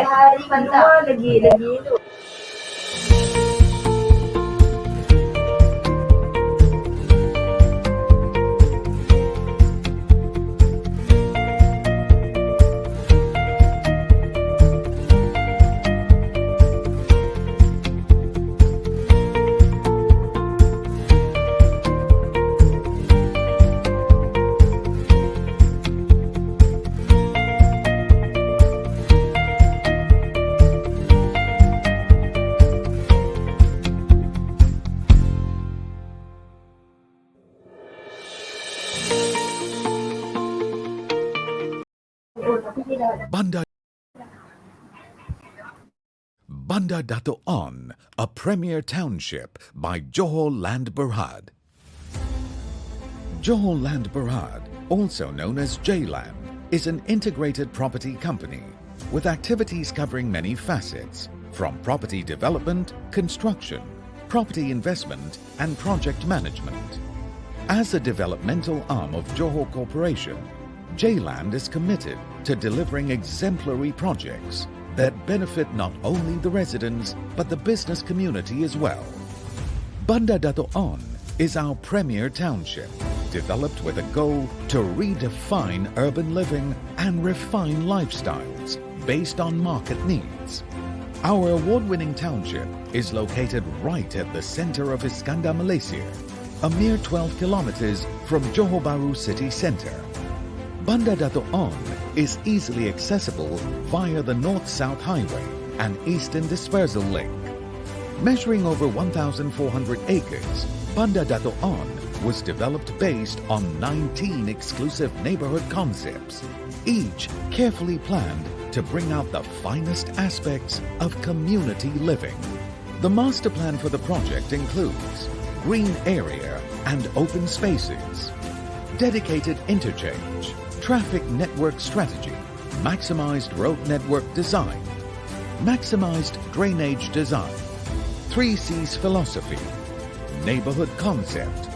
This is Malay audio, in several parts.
Hari kedua lagi tu. Banda Dato' On, a premier township by Johor Land Berhad. Johor Land Berhad, also known as J-Land, is an integrated property company with activities covering many facets, from property development, construction, property investment, and project management. As a developmental arm of Johor Corporation, J-Land is committed to delivering exemplary projects that benefit not only the residents but the business community as well. Banda Dato' On is our premier township, developed with a goal to redefine urban living and refine lifestyles based on market needs. Our award-winning township is located right at the center of Iskandar, Malaysia, a mere 12 kilometers from Johor Bahru city center. Banda Dato' On is easily accessible via the North-South Highway and Eastern Dispersal Link. Measuring over 1,400 acres, Banda Dato' On was developed based on 19 exclusive neighborhood concepts, each carefully planned to bring out the finest aspects of community living. The master plan for the project includes green area and open spaces, dedicated interchange, traffic network strategy, maximized road network design, maximized drainage design, 3C's philosophy, neighborhood concept,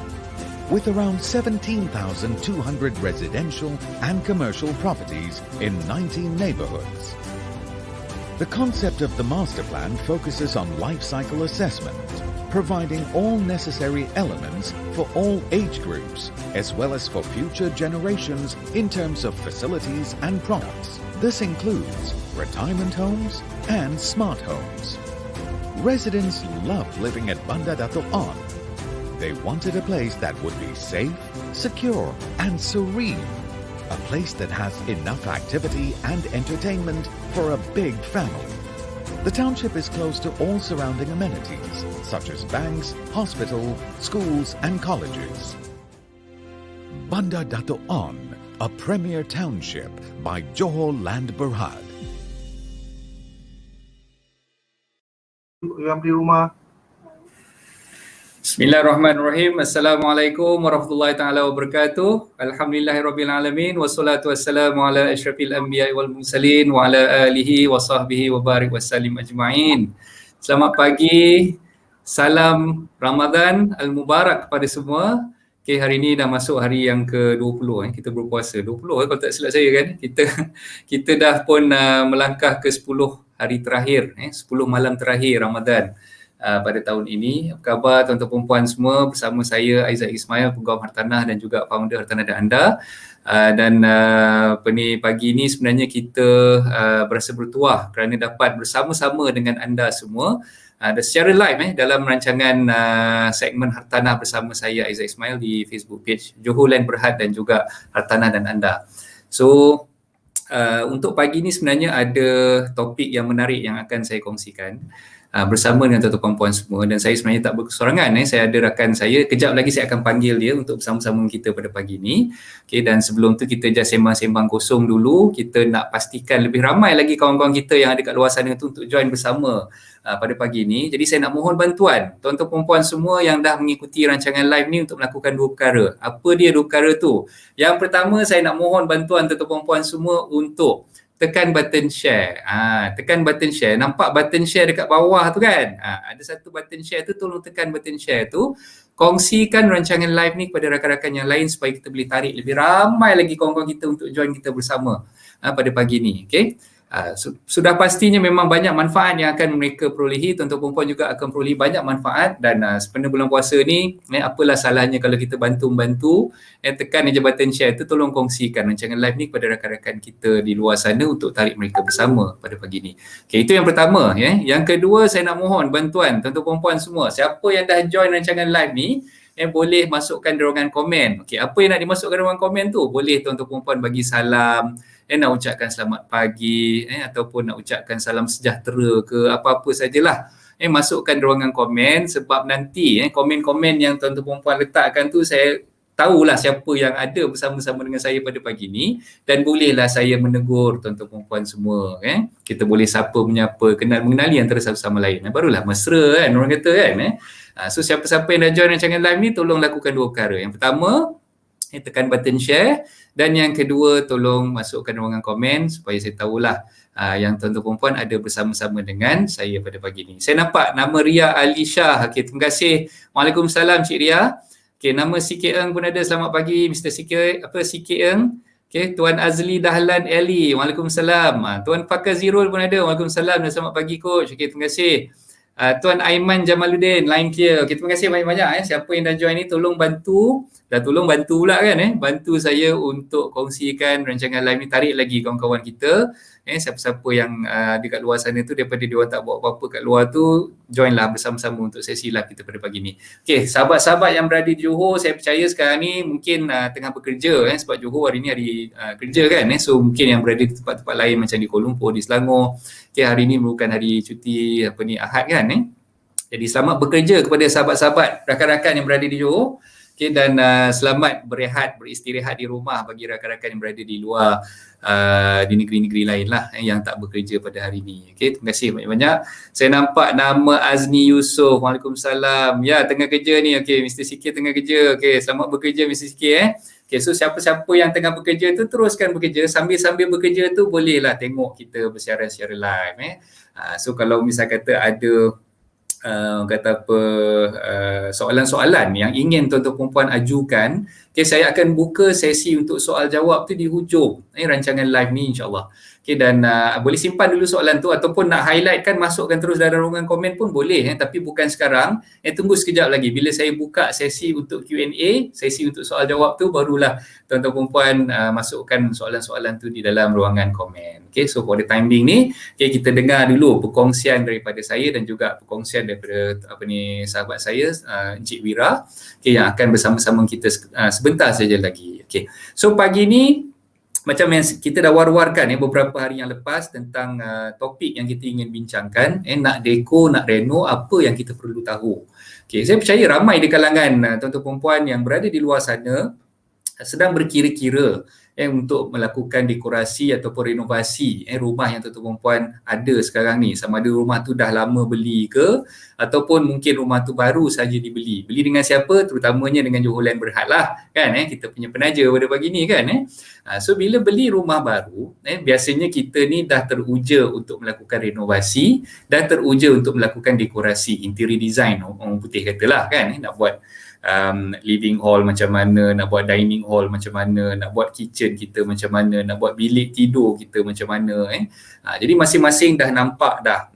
with around 17,200 residential and commercial properties in 19 neighborhoods. The concept of the master plan focuses on life cycle assessment, providing all necessary elements for all age groups, as well as for future generations in terms of facilities and products. This includes retirement homes and smart homes. Residents love living at Banda Dato' On. They wanted a place that would be safe, secure, and serene. A place that has enough activity and entertainment for a big family. The township is close to all surrounding amenities, such as banks, hospital, schools, and colleges. Banda Dato' On, a premier township by Johor Land Berhad. Yang di rumah. Bismillahirrahmanirrahim. Assalamualaikum warahmatullahi taala wabarakatuh. Alhamdulillahirabbil alamin wassalatu wassalamu ala asyrafil anbiya'i wal mursalin wa ala alihi wa sahbihi wa barik wasallim ajma'in. Selamat pagi. Salam Ramadan al-Mubarak kepada semua. Okay, hari ini dah masuk hari yang ke-20 kita berpuasa. 20 kalau tak silap saya kan. Kita dah pun melangkah ke 10 hari terakhir 10 malam terakhir Ramadan. pada tahun ini. Apa khabar tuan-tuan dan puan semua? Bersama saya Aizat Ismail, Pegawai Hartanah dan juga founder Hartanah dan Anda. Pagi ini sebenarnya kita berasa bertuah kerana dapat bersama-sama dengan anda semua secara live dalam rancangan segmen Hartanah bersama saya Aizat Ismail di Facebook page Johor Land Berhad dan juga Hartanah dan Anda. So untuk pagi ini sebenarnya ada topik yang menarik yang akan saya kongsikan bersama dengan tuan-tuan puan semua, dan saya sebenarnya tak berkesorangan. Saya ada rakan saya, kejap lagi saya akan panggil dia untuk bersama-sama kita pada pagi ini. Okay, dan sebelum tu kita just sembang-sembang kosong dulu. Kita nak pastikan lebih ramai lagi kawan-kawan kita yang ada kat luar sana tu untuk join bersama pada pagi ini. Jadi saya nak mohon bantuan tuan-tuan puan semua yang dah mengikuti rancangan live ni untuk melakukan dua perkara. Apa dia dua perkara tu? Yang pertama, saya nak mohon bantuan tuan-tuan puan semua untuk tekan button share. Tekan button share. Nampak button share dekat bawah tu kan? Ada satu button share tu, tolong tekan button share tu. Kongsikan rancangan live ni kepada rakan-rakan yang lain supaya kita boleh tarik lebih ramai lagi kawan-kawan kita untuk join kita bersama pada pagi ni. Okay? Sudah pastinya memang banyak manfaat yang akan mereka perolehi. Tuan-tuan puan juga akan perolehi banyak manfaat, dan sepanjang bulan puasa ni apalah salahnya kalau kita bantu-bantu tekan je button share tu, tolong kongsikan rancangan live ni kepada rakan-rakan kita di luar sana untuk tarik mereka bersama pada pagi ni. Okay, itu yang pertama. Yang kedua, saya nak mohon bantuan tuan-tuan puan semua, siapa yang dah join rancangan live ni boleh masukkan dorongan komen. Okay, apa yang nak dimasukkan dorongan komen tu? Boleh tuan-tuan puan bagi salam, nak ucapkan selamat pagi, ataupun nak ucapkan salam sejahtera ke apa-apa sajalah. Masukkan dorongan komen, sebab nanti komen-komen yang tuan-tuan puan letakkan tu, saya tahulah siapa yang ada bersama-sama dengan saya pada pagi ni, dan bolehlah saya menegur tuan-tuan puan semua. Kita boleh sapa menyapa, mengenali antara satu sama lain. Barulah mesra kan, orang kata kan. So siapa-siapa yang dah join rancangan live ni, tolong lakukan dua perkara. Yang pertama, tekan button share, dan yang kedua, tolong masukkan ruangan komen supaya saya tahulah yang tuan-tuan puan ada bersama-sama dengan saya pada pagi ni. Saya nampak nama Ria Alisha. Okay, terima kasih. Waalaikumsalam Cik Ria. Okay, nama Sikit Eng pun ada. Selamat pagi Mr. Sikit Eng. Okay, Tuan Azli Dahlan Eli. Waalaikumsalam. Tuan Fakar Zirul pun ada. Waalaikumsalam dan selamat pagi coach. Okay, terima kasih. Tuan Aiman Jamaluddin, line clear. Okay, terima kasih banyak-banyak. Siapa yang dah join ni, tolong bantu. Tolong bantu pula kan. Bantu saya untuk kongsikan rancangan live ni, tarik lagi kawan-kawan kita. Siapa-siapa yang dekat luar sana tu, daripada diorang tak buat apa-apa kat luar tu, joinlah bersama-sama untuk sesi live kita pada pagi ni. Okay, sahabat-sahabat yang berada di Johor, saya percaya sekarang ni mungkin tengah bekerja sebab Johor hari ni hari kerja kan. So mungkin yang berada di tempat-tempat lain macam di Kuala Lumpur, di Selangor, okay, hari ni merupakan hari cuti Ahad kan. Jadi selamat bekerja kepada sahabat-sahabat, rakan-rakan yang berada di Johor. Okay, dan selamat berehat, beristirahat di rumah bagi rakan-rakan yang berada di luar di negeri-negeri lain lah yang tak bekerja pada hari ini. Okay, terima kasih banyak-banyak. Saya nampak nama Azni Yusof. Waalaikumsalam. Ya, tengah kerja ni. Okay, Mr. Sikit tengah kerja. Okay, selamat bekerja Mr. Sikit. Okay, so siapa-siapa yang tengah bekerja tu, teruskan bekerja. Sambil-sambil bekerja tu, bolehlah tengok kita bersiaran secara live. So kalau misal kata ada soalan-soalan yang ingin tuan-tuan puan ajukan, okay, saya akan buka sesi untuk soal jawab tu di hujung rancangan live ni insyaAllah. Okay, dan boleh simpan dulu soalan tu, ataupun nak highlightkan, masukkan terus dalam ruangan komen pun boleh, tapi bukan sekarang. Tunggu sekejap lagi, bila saya buka sesi untuk Q&A, sesi untuk soal jawab tu, barulah tuan-tuan puan masukkan soalan-soalan tu di dalam ruangan komen. Okay, so for the time being ni, okay, kita dengar dulu perkongsian daripada saya dan juga perkongsian daripada sahabat saya, Encik Wira, okay, yang akan bersama-sama kita sebentar saja lagi. Okay, so pagi ni macam yang kita dah war-warkan beberapa hari yang lepas tentang topik yang kita ingin bincangkan, nak deko, nak reno, apa yang kita perlu tahu. Okay, saya percaya ramai di kalangan tuan-tuan puan yang berada di luar sana sedang berkira-kira untuk melakukan dekorasi ataupun renovasi rumah yang tuan-tuan puan ada sekarang ni. Sama ada rumah tu dah lama beli ke, ataupun mungkin rumah tu baru saja dibeli. Beli dengan siapa? Terutamanya dengan Johor Land Berhad lah kan, kita punya penaja pada pagi ni kan. So bila beli rumah baru, biasanya kita ni dah teruja untuk melakukan renovasi, dah teruja untuk melakukan dekorasi, interior design orang putih katalah kan, nak buat living hall macam mana, nak buat dining hall macam mana, nak buat kitchen kita macam mana, nak buat bilik tidur kita macam mana. Jadi masing-masing dah nampak dah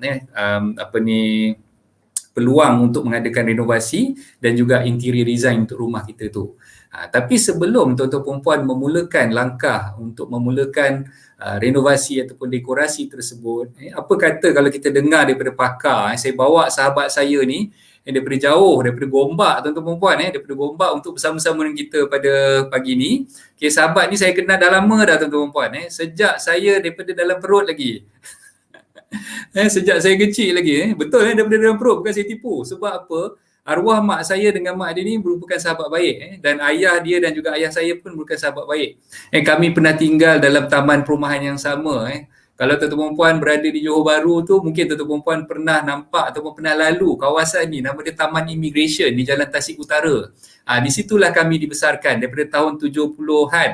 peluang untuk mengadakan renovasi dan juga interior design untuk rumah kita tu. Tapi sebelum tuan-tuan perempuan memulakan langkah untuk memulakan renovasi ataupun dekorasi tersebut, apa kata kalau kita dengar daripada pakar, saya bawa sahabat saya ni daripada jauh, daripada Gombak tuan-tuan perempuan, daripada Gombak untuk bersama-sama dengan kita pada pagi ni. Okay, sahabat ni saya kenal dah lama dah tuan-tuan perempuan, sejak saya daripada dalam perut lagi. Sejak saya kecil lagi, betul daripada dalam perut, bukan saya tipu. Sebab apa? Arwah mak saya dengan mak dia ni merupakan sahabat baik, dan ayah dia dan juga ayah saya pun merupakan sahabat baik. Kami pernah tinggal dalam taman perumahan yang sama. Kalau tuan-tuan perempuan berada di Johor Bahru tu, mungkin tuan-tuan perempuan pernah nampak ataupun pernah lalu kawasan ni, nama dia Taman Immigration di Jalan Tasik Utara. Di situlah kami dibesarkan daripada tahun 70-an.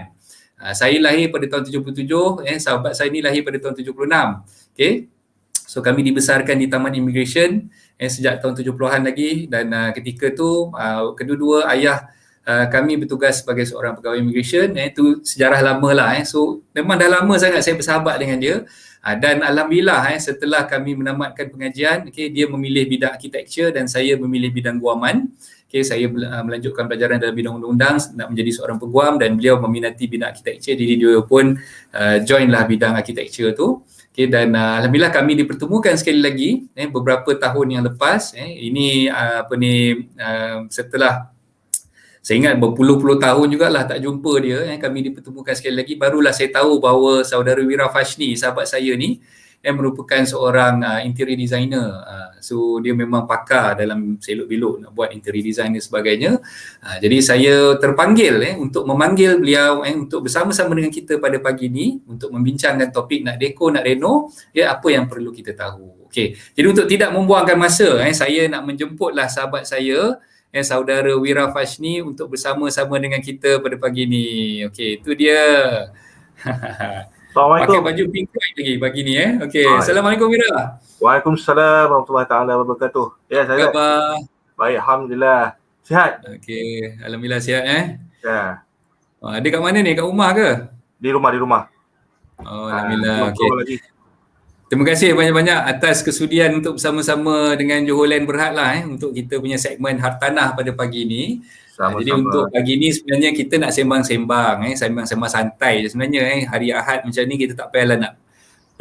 Saya lahir pada tahun 77, sahabat saya ni lahir pada tahun 76. Okay. So kami dibesarkan di Taman Immigration sejak tahun 70-an lagi, dan ketika tu kedua-dua ayah kami bertugas sebagai seorang pegawai immigration. Itu sejarah lama lah. So memang dah lama sangat saya bersahabat dengan dia, dan alhamdulillah setelah kami menamatkan pengajian, dia memilih bidang architecture dan saya memilih bidang guaman. Saya melanjutkan pelajaran dalam bidang undang-undang nak menjadi seorang peguam, dan beliau meminati bidang architecture, jadi dia pun join lah bidang architecture tu. Dan alhamdulillah kami dipertemukan sekali lagi beberapa tahun yang lepas. Ini setelah saya ingat berpuluh-puluh tahun jugalah tak jumpa dia, kami dipertemukan sekali lagi, barulah saya tahu bahawa saudara Wira Fashni, sahabat saya ni, merupakan seorang interior designer. So dia memang pakar dalam selok-belok nak buat interior design dan sebagainya. Jadi saya terpanggil untuk memanggil beliau untuk bersama-sama dengan kita pada pagi ni untuk membincangkan topik nak deko, nak reno, apa yang perlu kita tahu. Okey. Jadi untuk tidak membuangkan masa, saya nak menjemputlah sahabat saya, saudara Wira Fashni, untuk bersama-sama dengan kita pada pagi ni. Okey, itu dia. Assalamualaikum. Pakai baju pink lagi pagi ni. Okey. Assalamualaikum Wira. Waalaikumsalam warahmatullahi taala wabarakatuh. Ya, saya. Khabar? Baik, alhamdulillah. Sihat? Okey, alhamdulillah sihat Ya. Ada kat mana ni? Kat rumah ke? Di rumah. Oh, alhamdulillah. Okey. Lagi. Terima kasih banyak-banyak atas kesudian untuk bersama-sama dengan Johor Land Berhad lah untuk kita punya segmen Hartanah pada pagi ni. Sama-sama. Jadi untuk pagi ni sebenarnya kita nak sembang-sembang, sembang-sembang santai je sebenarnya. Hari Ahad macam ni kita tak payahlah nak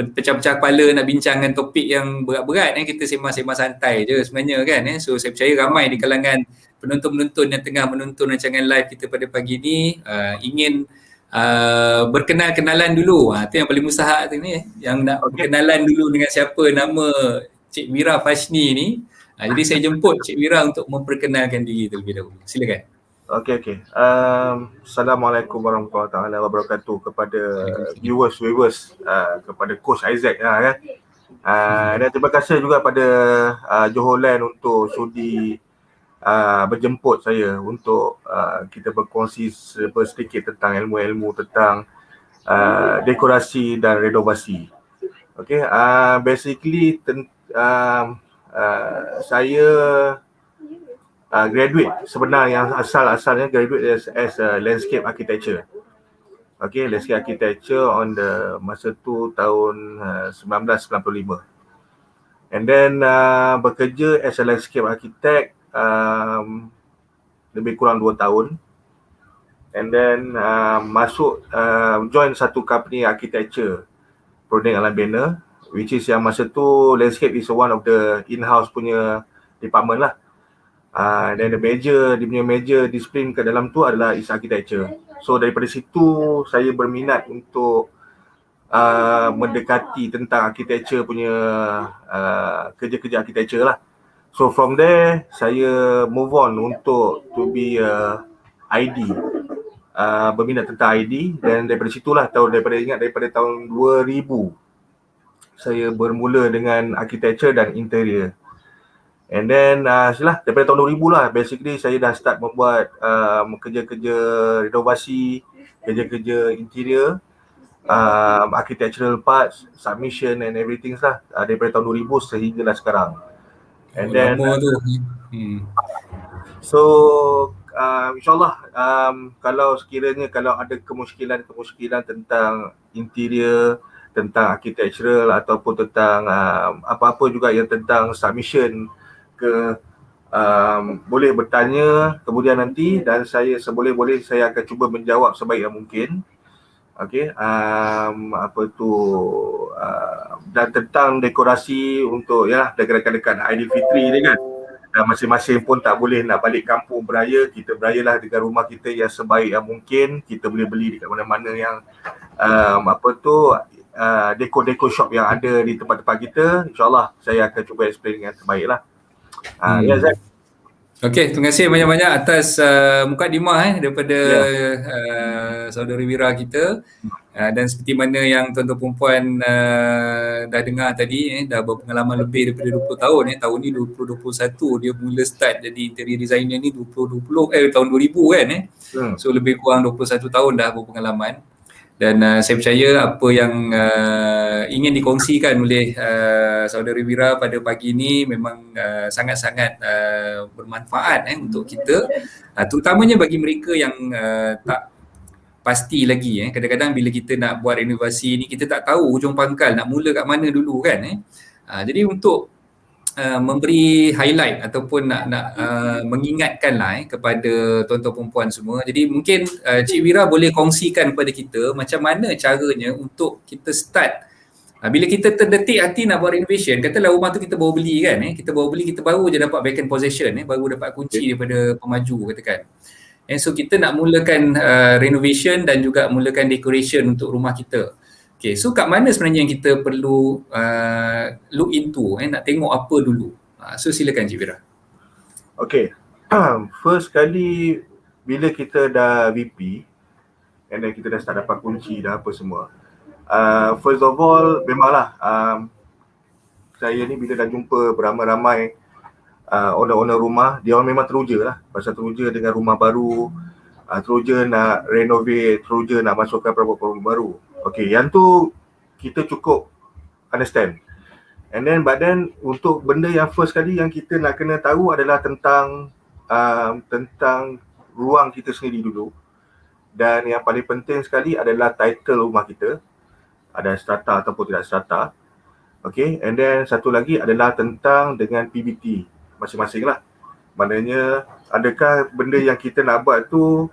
pecah-pecah kepala nak bincangkan topik yang berat-berat. Kita sembang-sembang santai je sebenarnya kan. So saya percaya ramai di kalangan penonton-penonton yang tengah menonton rancangan live kita pada pagi ni ingin berkenal-kenalan dulu. Itu yang paling mustahak tu ni, yang nak berkenalan dulu dengan siapa nama Cik Wira Fashni ni. Jadi saya jemput Cik Wira untuk memperkenalkan diri terlebih dahulu. Silakan. Okey. Assalamualaikum warahmatullahi taala wabarakatuh kepada viewers, kepada Coach Isaac kan. Dan terima kasih juga pada Johor Land untuk sudi berjemput saya untuk kita berkongsi sedikit tentang ilmu-ilmu tentang dekorasi dan renovasi. Okey, basically saya graduate sebenarnya, asalnya graduate as a landscape architecture. Okay, landscape architecture on the masa tu tahun 1995. And then bekerja as a landscape architect lebih kurang 2 tahun. And then join satu company architecture, Proding Alam Bina, which is yang masa tu landscape is one of the in-house punya department lah. Dan dia punya major disiplin ke dalam tu adalah is architecture. So daripada situ saya berminat untuk mendekati tentang architecture punya kerja-kerja architecture lah. So from there saya move on untuk to be ID, berminat tentang ID, dan daripada situlah daripada tahun 2000 saya bermula dengan architecture dan interior. And then daripada tahun 2000 lah basically saya dah start membuat kerja-kerja renovasi, kerja-kerja interior, architectural parts, submission and everything lah, daripada tahun 2000 sehinggalah sekarang. And then so insyaAllah kalau sekiranya ada kemusykilan tentang interior, tentang architectural ataupun tentang apa-apa juga yang tentang submission maka boleh bertanya kemudian nanti, dan saya seboleh-boleh saya akan cuba menjawab sebaik yang mungkin. Okey, dan tentang dekorasi untuk dekat-dekat Aidilfitri ni kan, dan masing-masing pun tak boleh nak balik kampung beraya, kita berayalah dengan rumah kita yang sebaik yang mungkin. Kita boleh beli dekat mana-mana yang dekor shop yang ada di tempat-tempat kita. InsyaAllah saya akan cuba explain dengan terbaik lah. Ya Zaid. Okey, terima kasih banyak-banyak atas mukadimah daripada saudari Wira kita. Dan seperti mana yang tuan-tuan perempuan dah dengar tadi, dah berpengalaman lebih daripada 20 tahun. Tahun ni 2021 dia mula start jadi interior designer ni, tahun 2000 kan. So lebih kurang 21 tahun dah berpengalaman. Dan saya percaya apa yang ingin dikongsikan oleh saudari Wira pada pagi ini memang sangat-sangat bermanfaat untuk kita, terutamanya bagi mereka yang tak pasti lagi. Kadang-kadang bila kita nak buat renovasi ni, kita tak tahu hujung pangkal nak mula kat mana dulu kan. Jadi untuk memberi highlight ataupun nak mengingatkanlah kepada tuan-tuan perempuan semua. Jadi mungkin Cik Wira boleh kongsikan kepada kita macam mana caranya untuk kita start. Bila kita terdetik hati nak buat renovation, katalah rumah tu kita baru beli kan, kita baru beli, kita baru je dapat vacant possession, baru dapat kunci daripada pemaju katakan. So kita nak mulakan renovation dan juga mulakan decoration untuk rumah kita. Okay, so kat mana sebenarnya yang kita perlu look into, nak tengok apa dulu? So silakan Cik Wira. Okay, first kali bila kita dah VP and then kita dah start dapat kunci dah apa semua, first of all memanglah saya ni bila dah jumpa beramai-ramai owner-owner rumah, dia orang memang teruja lah, pasal teruja dengan rumah baru, teruja nak renovate, teruja nak masukkan produk-produk baru. Okay, yang tu kita cukup understand. And then but then untuk benda yang first kali yang kita nak kena tahu adalah tentang ruang kita sendiri dulu. Dan yang paling penting sekali adalah title rumah kita, ada strata ataupun tidak strata. Okay, and then satu lagi adalah tentang dengan PBT masing-masing lah. Maknanya adakah benda yang kita nak buat tu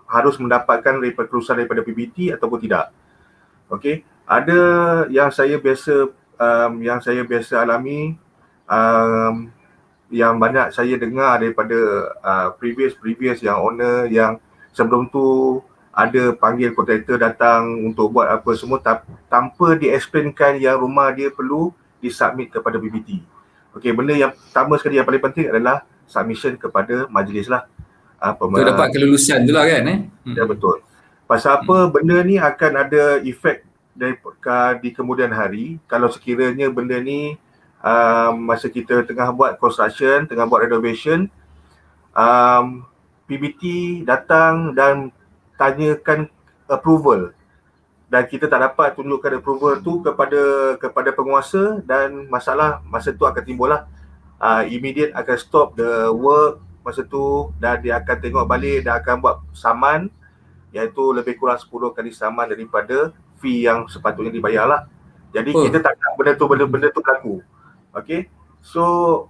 harus mendapatkan kerusakan daripada PBT ataupun tidak. Okey, ada yang saya biasa alami, yang banyak saya dengar daripada previous yang owner yang sebelum tu ada panggil kontraktor datang untuk buat apa semua tanpa di-explainkan yang rumah dia perlu disubmit kepada PBT. Okey, benda yang pertama sekali yang paling penting adalah submission kepada majlis lah. Untuk dapat kelulusan tu lah kan. Ya betul. Pasal apa benda ni akan ada efek di kemudian hari. Kalau sekiranya benda ni masa kita tengah buat construction, tengah buat renovation, PBT datang dan tanyakan approval dan kita tak dapat tunjukkan approval tu kepada penguasa, dan masa tu akan timbul lah. Immediate akan stop the work masa tu, dan dia akan tengok balik dan akan buat saman, iaitu lebih kurang 10 kali saman daripada fee yang sepatutnya dibayar lah. Jadi kita tak nak benda tu berlaku. Okay, so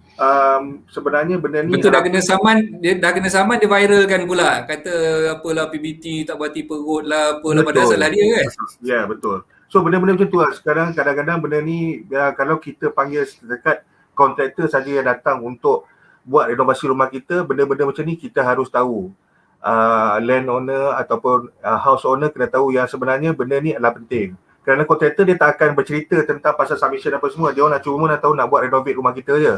sebenarnya benda ni betul, dah kena saman dia viralkan pula, kata apalah PBT tak berhati perut lah, apalah, padahal salah dia kan. Ya betul. So benda-benda macam tu lah. Sekarang kadang-kadang benda ni kalau kita panggil dekat kontraktor saja yang datang untuk buat renovasi rumah kita, benda-benda macam ni kita harus tahu. Land owner ataupun house owner kena tahu yang sebenarnya benda ni adalah penting. Kerana kontraktor dia tak akan bercerita tentang pasal submission apa semua. Dia nak cuma nak tahu nak buat renovate rumah kita je.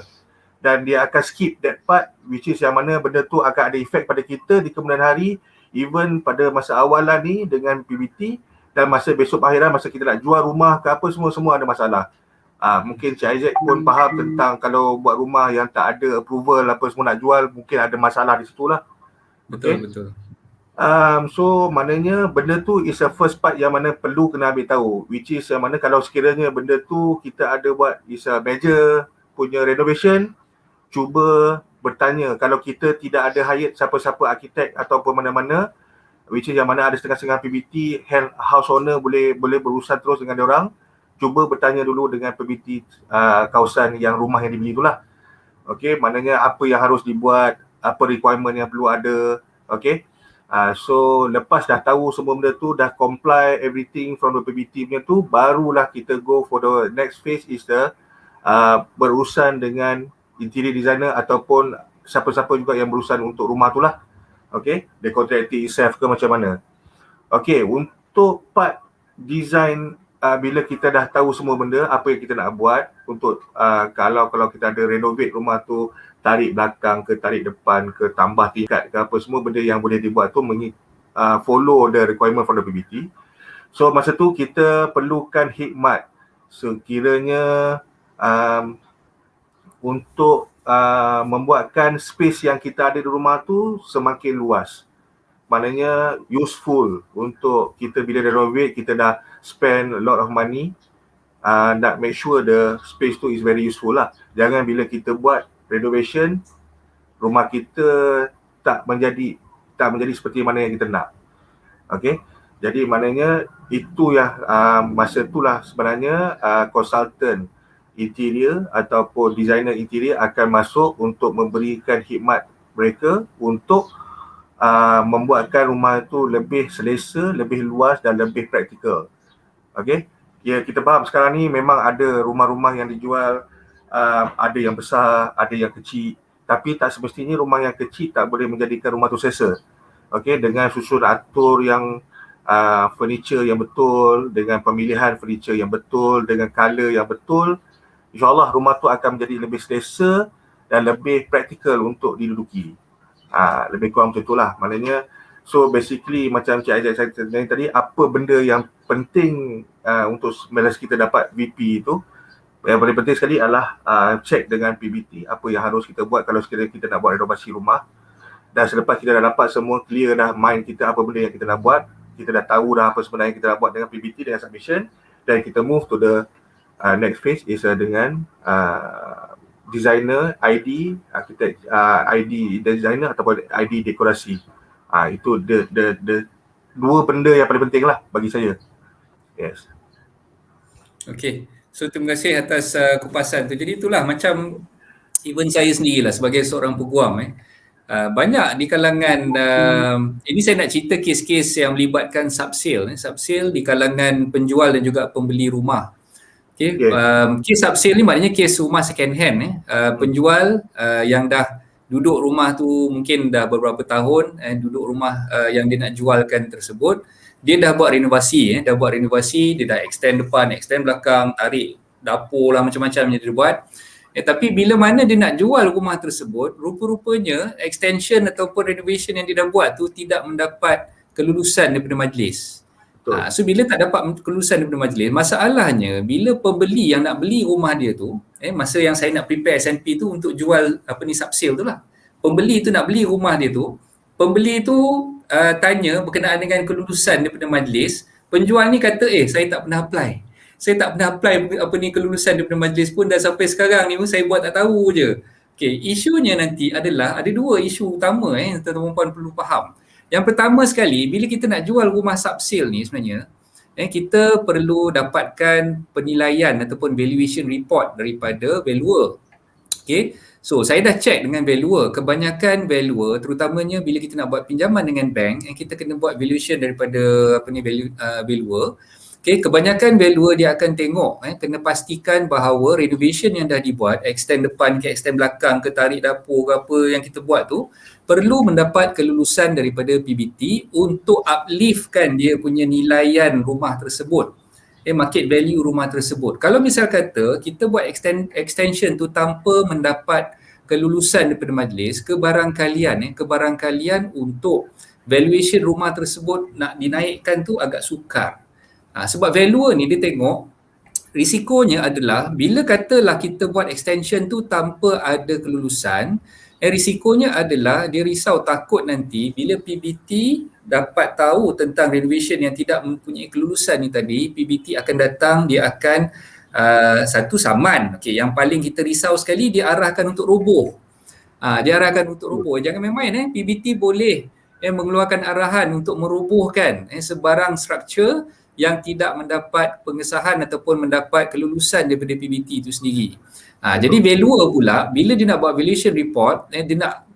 Dan dia akan skip that part, which is yang mana benda tu akan ada efek pada kita di kemudian hari, even pada masa awalan ni dengan PBT, dan masa besok akhiran masa kita nak jual rumah ke apa semua ada masalah. Mungkin Cik Isaac pun faham tentang kalau buat rumah yang tak ada approval apa semua nak jual, mungkin ada masalah di situ lah. Betul, betul. So maknanya benda tu is a first part yang mana perlu kena ambil tahu, which is yang mana kalau sekiranya benda tu kita ada buat is a major punya renovation, cuba bertanya. Kalau kita tidak ada hire siapa-siapa arkitek ataupun mana-mana, which is yang mana ada setengah-setengah PBT, house owner boleh berurusan terus dengan diorang, cuba bertanya dulu dengan PBT kawasan yang rumah yang dibeli itulah. Okay, maknanya apa yang harus dibuat, apa requirement yang perlu ada. Okay, so lepas dah tahu semua benda tu, dah comply everything from the PBT punya tu, barulah kita go for the next phase is the berurusan dengan interior designer ataupun siapa-siapa juga yang berurusan untuk rumah tu lah. Okay, the contractor itself ke macam mana. Okay, untuk part design, bila kita dah tahu semua benda, apa yang kita nak buat untuk kalau kita ada renovate rumah tu, tarik belakang ke, tarik depan ke, tambah tingkat ke, apa semua benda yang boleh dibuat tu follow the requirement from the PBT. So masa tu kita perlukan hikmat sekiranya untuk membuatkan space yang kita ada di rumah tu semakin luas. Maknanya useful untuk kita bila renovate, kita dah spend a lot of money, nak make sure the space tu is very useful lah. Jangan bila kita buat renovation, rumah kita tak menjadi seperti mana yang kita nak. Okay, jadi maknanya itu yang masa itulah sebenarnya consultant interior ataupun designer interior akan masuk untuk memberikan khidmat mereka untuk membuatkan rumah itu lebih selesa, lebih luas dan lebih praktikal. Okay, ya, kita faham sekarang ni memang ada rumah-rumah yang dijual, ada yang besar, ada yang kecil, tapi tak semestinya rumah yang kecil tak boleh menjadikan rumah tu selesa. Okay, dengan susun atur yang furniture yang betul, dengan pemilihan furniture yang betul, dengan color yang betul, insyaAllah rumah tu akan menjadi lebih selesa dan lebih praktikal untuk diduduki. Lebih kurang macam itulah. Maknanya, so basically macam Cik Aizat saya tadi, apa benda yang penting untuk bila kita dapat VP itu, yang paling penting sekali adalah check dengan PBT apa yang harus kita buat kalau sekiranya kita nak buat renovasi rumah. Dan selepas kita dah dapat semua clear dah mind kita apa benda yang kita nak buat, kita dah tahu dah apa sebenarnya kita nak buat dengan PBT, dengan submission, dan kita move to the next phase is dengan designer, ID, architect, ID designer ataupun ID dekorasi. Itu the dua benda yang paling penting lah bagi saya. Yes. Okay, so terima kasih atas kupasan tu. Jadi itulah macam even saya sendirilah sebagai seorang peguam banyak di kalangan ini saya nak cerita kes-kes yang melibatkan subsale di kalangan penjual dan juga pembeli rumah. Okay, kes subsale ni maknanya kes rumah second hand penjual yang dah duduk rumah tu mungkin dah beberapa tahun, duduk rumah yang dia nak jualkan tersebut, dia dah buat renovasi, dia dah extend depan, extend belakang, tarik dapur lah, macam-macam yang dia buat. Tapi bila mana dia nak jual rumah tersebut, rupa-rupanya extension ataupun renovation yang dia dah buat tu tidak mendapat kelulusan daripada majlis. So bila tak dapat kelulusan daripada majlis, masalahnya bila pembeli yang nak beli rumah dia tu, masa yang saya nak prepare SNP tu untuk jual subsale tu lah, pembeli tu nak beli rumah dia tu, pembeli tu tanya berkenaan dengan kelulusan daripada majlis, penjual ni kata saya tak pernah apply. Saya tak pernah apply kelulusan daripada majlis pun, dan sampai sekarang ni pun saya buat tak tahu je. Okay, isunya nanti adalah ada dua isu utama tuan-tuan puan perlu faham. Yang pertama sekali, bila kita nak jual rumah subsale ni sebenarnya, kita perlu dapatkan penilaian ataupun valuation report daripada valuer. Okay, so saya dah check dengan valuer. Kebanyakan valuer, terutamanya bila kita nak buat pinjaman dengan bank, kita kena buat valuation daripada valuer. Okay, kebanyakan valuer dia akan tengok, kena pastikan bahawa renovation yang dah dibuat, extend depan ke extend belakang ke, tarik dapur ke apa yang kita buat tu, perlu mendapat kelulusan daripada PBT untuk upliftkan dia punya nilaian rumah tersebut, market value rumah tersebut. Kalau misal kata kita buat extension tu tanpa mendapat kelulusan daripada majlis, kebarangkalian untuk valuation rumah tersebut nak dinaikkan tu agak sukar. Sebab valuer ni dia tengok risikonya adalah bila katalah kita buat extension tu tanpa ada kelulusan, risikonya adalah dia risau takut nanti bila PBT dapat tahu tentang renovation yang tidak mempunyai kelulusan ni tadi, PBT akan datang, dia akan satu saman. Okay, yang paling kita risau sekali dia arahkan untuk roboh. Jangan main-main PBT boleh mengeluarkan arahan untuk merobohkan sebarang structure yang tidak mendapat pengesahan ataupun mendapat kelulusan daripada PBT itu sendiri. Jadi valuer pula bila dia nak buat valuation report, dia nak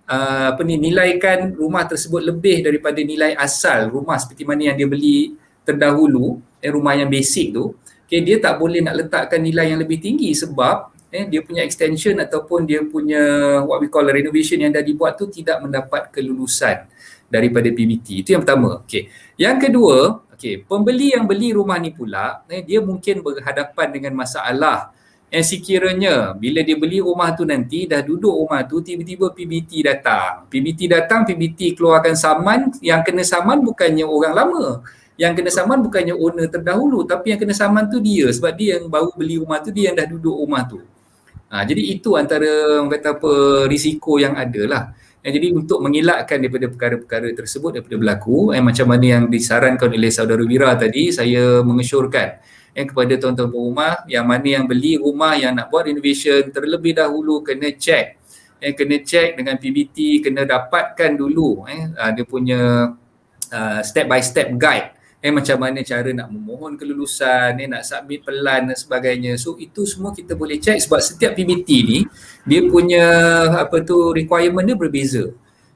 nilaikan rumah tersebut lebih daripada nilai asal rumah seperti mana yang dia beli terdahulu, rumah yang basic tu. Dia tak boleh nak letakkan nilai yang lebih tinggi sebab dia punya extension ataupun dia punya what we call renovation yang dah dibuat tu tidak mendapat kelulusan daripada PBT. Itu yang pertama. Yang kedua, pembeli yang beli rumah ni pula, dia mungkin berhadapan dengan masalah yang sekiranya bila dia beli rumah tu nanti dah duduk rumah tu, tiba-tiba PBT datang, PBT keluarkan saman, yang kena saman bukannya orang lama, yang kena saman bukannya owner terdahulu, tapi yang kena saman tu dia, sebab dia yang baru beli rumah tu, dia yang dah duduk rumah tu. Jadi itu antara risiko yang ada lah. Jadi untuk mengelakkan daripada perkara-perkara tersebut daripada berlaku, macam mana yang disarankan oleh saudara Wira tadi, saya mengesyorkan kepada tuan-tuan rumah yang mana yang beli rumah yang nak buat renovation, terlebih dahulu kena check dengan PBT, kena dapatkan dulu dia punya step by step guide macam mana cara nak memohon kelulusan, nak submit pelan dan sebagainya. So itu semua kita boleh check sebab setiap PBT ni dia punya requirement dia berbeza.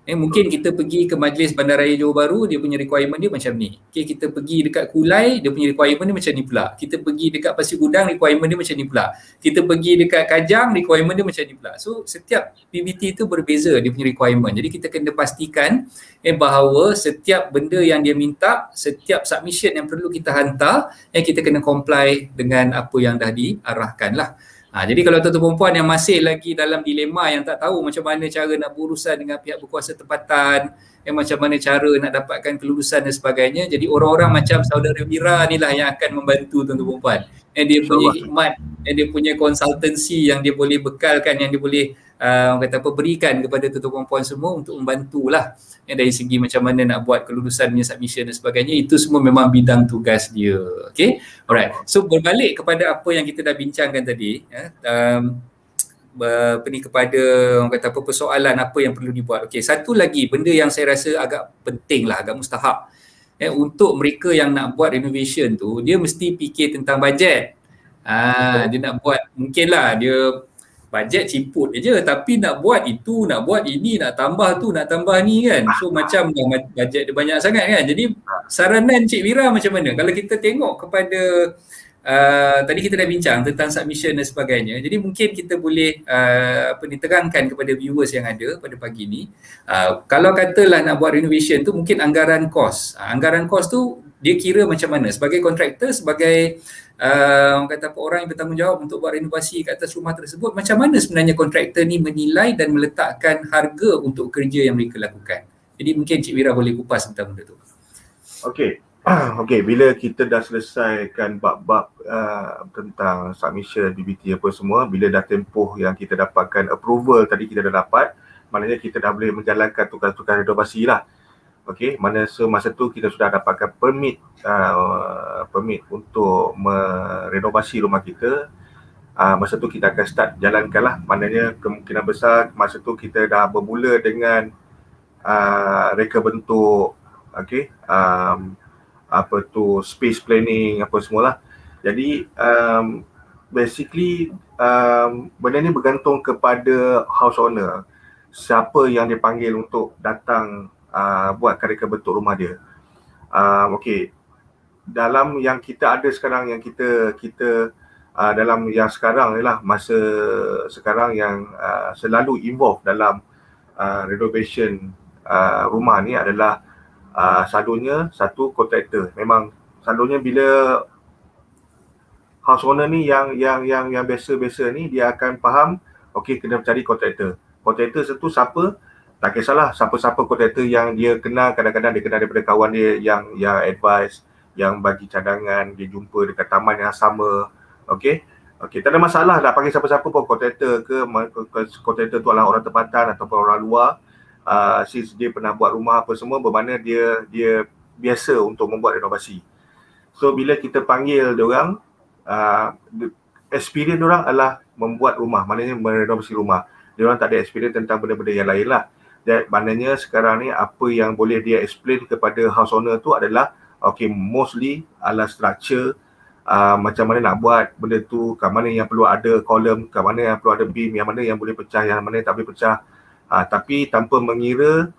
Mungkin kita pergi ke Majlis Bandaraya Johor Bahru, dia punya requirement dia macam ni. Kita pergi dekat Kulai, dia punya requirement dia macam ni pula. Kita pergi dekat Pasir Gudang, requirement dia macam ni pula. Kita pergi dekat Kajang, requirement dia macam ni pula. So setiap PBT tu berbeza dia punya requirement. Jadi kita kena pastikan bahawa setiap benda yang dia minta, setiap submission yang perlu kita hantar, kita kena comply dengan apa yang dah diarahkan lah. Jadi kalau tuan-tuan perempuan yang masih lagi dalam dilema yang tak tahu macam mana cara nak berurusan dengan pihak berkuasa tempatan, macam mana cara nak dapatkan kelulusan dan sebagainya, jadi orang-orang macam saudara Wira ni lah yang akan membantu tuan-tuan perempuan. Dia punya hikmat, dia punya konsultansi yang dia boleh bekalkan, yang dia boleh berikan kepada tuan-tuan perempuan semua untuk membantulah dari segi macam mana nak buat kelulusan punya submission dan sebagainya. Itu semua memang bidang tugas dia. Alright. So berbalik kepada apa yang kita dah bincangkan tadi, kepada persoalan apa yang perlu dibuat. Satu lagi benda yang saya rasa agak penting lah, agak mustahak untuk mereka yang nak buat renovation tu, dia mesti fikir tentang bajet. Dia nak buat, mungkinlah dia bajet ciput je, tapi nak buat itu, nak buat ini, nak tambah tu, nak tambah ni kan. So macam bajet dia banyak sangat kan. Jadi saranan Cik Wira macam mana? Kalau kita tengok kepada tadi kita dah bincang tentang submission dan sebagainya. Jadi mungkin kita boleh terangkan kepada viewers yang ada pada pagi ni. Kalau katalah nak buat renovation tu, mungkin anggaran kos. Anggaran kos tu dia kira macam mana? Sebagai kontraktor, sebagai orang yang bertanggungjawab untuk buat renovasi ke atas rumah tersebut, macam mana sebenarnya kontraktor ni menilai dan meletakkan harga untuk kerja yang mereka lakukan? Jadi mungkin Cik Wira boleh kupas tentang benda tu. Bila kita dah selesaikan bab-bab tentang submission, BBT apa semua, bila dah tempoh yang kita dapatkan approval tadi kita dah dapat, maknanya kita dah boleh menjalankan tukar-tukar renovasi lah. Mana semasa tu kita sudah dapatkan permit untuk merenovasi rumah kita. Masa tu kita akan start jalankan lah. Maknanya kemungkinan besar masa tu kita dah bermula dengan reka bentuk, space planning apa semualah. Jadi basically benda ni bergantung kepada house owner, siapa yang dipanggil untuk datang buatkan reka bentuk rumah dia. Dalam yang kita ada sekarang, yang kita dalam yang sekarang ni lah, masa sekarang yang selalu involve dalam renovation rumah ni adalah selalunya satu kontraktor. Memang selalunya bila house owner ni yang biasa-biasa ni, dia akan faham kena cari kontraktor. Kontraktor itu siapa? Tak kisahlah siapa-siapa kontraktor yang dia kenal. Kadang-kadang dia kenal daripada kawan dia yang advice, yang bagi cadangan, dia jumpa dekat taman yang sama. Tak ada masalah nak panggil siapa-siapa pun, kontraktor ke, kontraktor tu adalah orang tempatan ataupun orang luar. Since dia pernah buat rumah apa semua, bermakna dia biasa untuk membuat renovasi. So bila kita panggil diorang, experience diorang adalah membuat rumah, maknanya merenovasi rumah. Diorang tak ada experience tentang benda-benda yang lain lah. Dan maknanya sekarang ni apa yang boleh dia explain kepada house owner tu adalah Okay, mostly adalah structure, macam mana nak buat benda tu, kat mana yang perlu ada kolom, kat mana yang perlu ada beam, yang mana yang boleh pecah, yang mana yang tak boleh pecah. Tapi tanpa mengira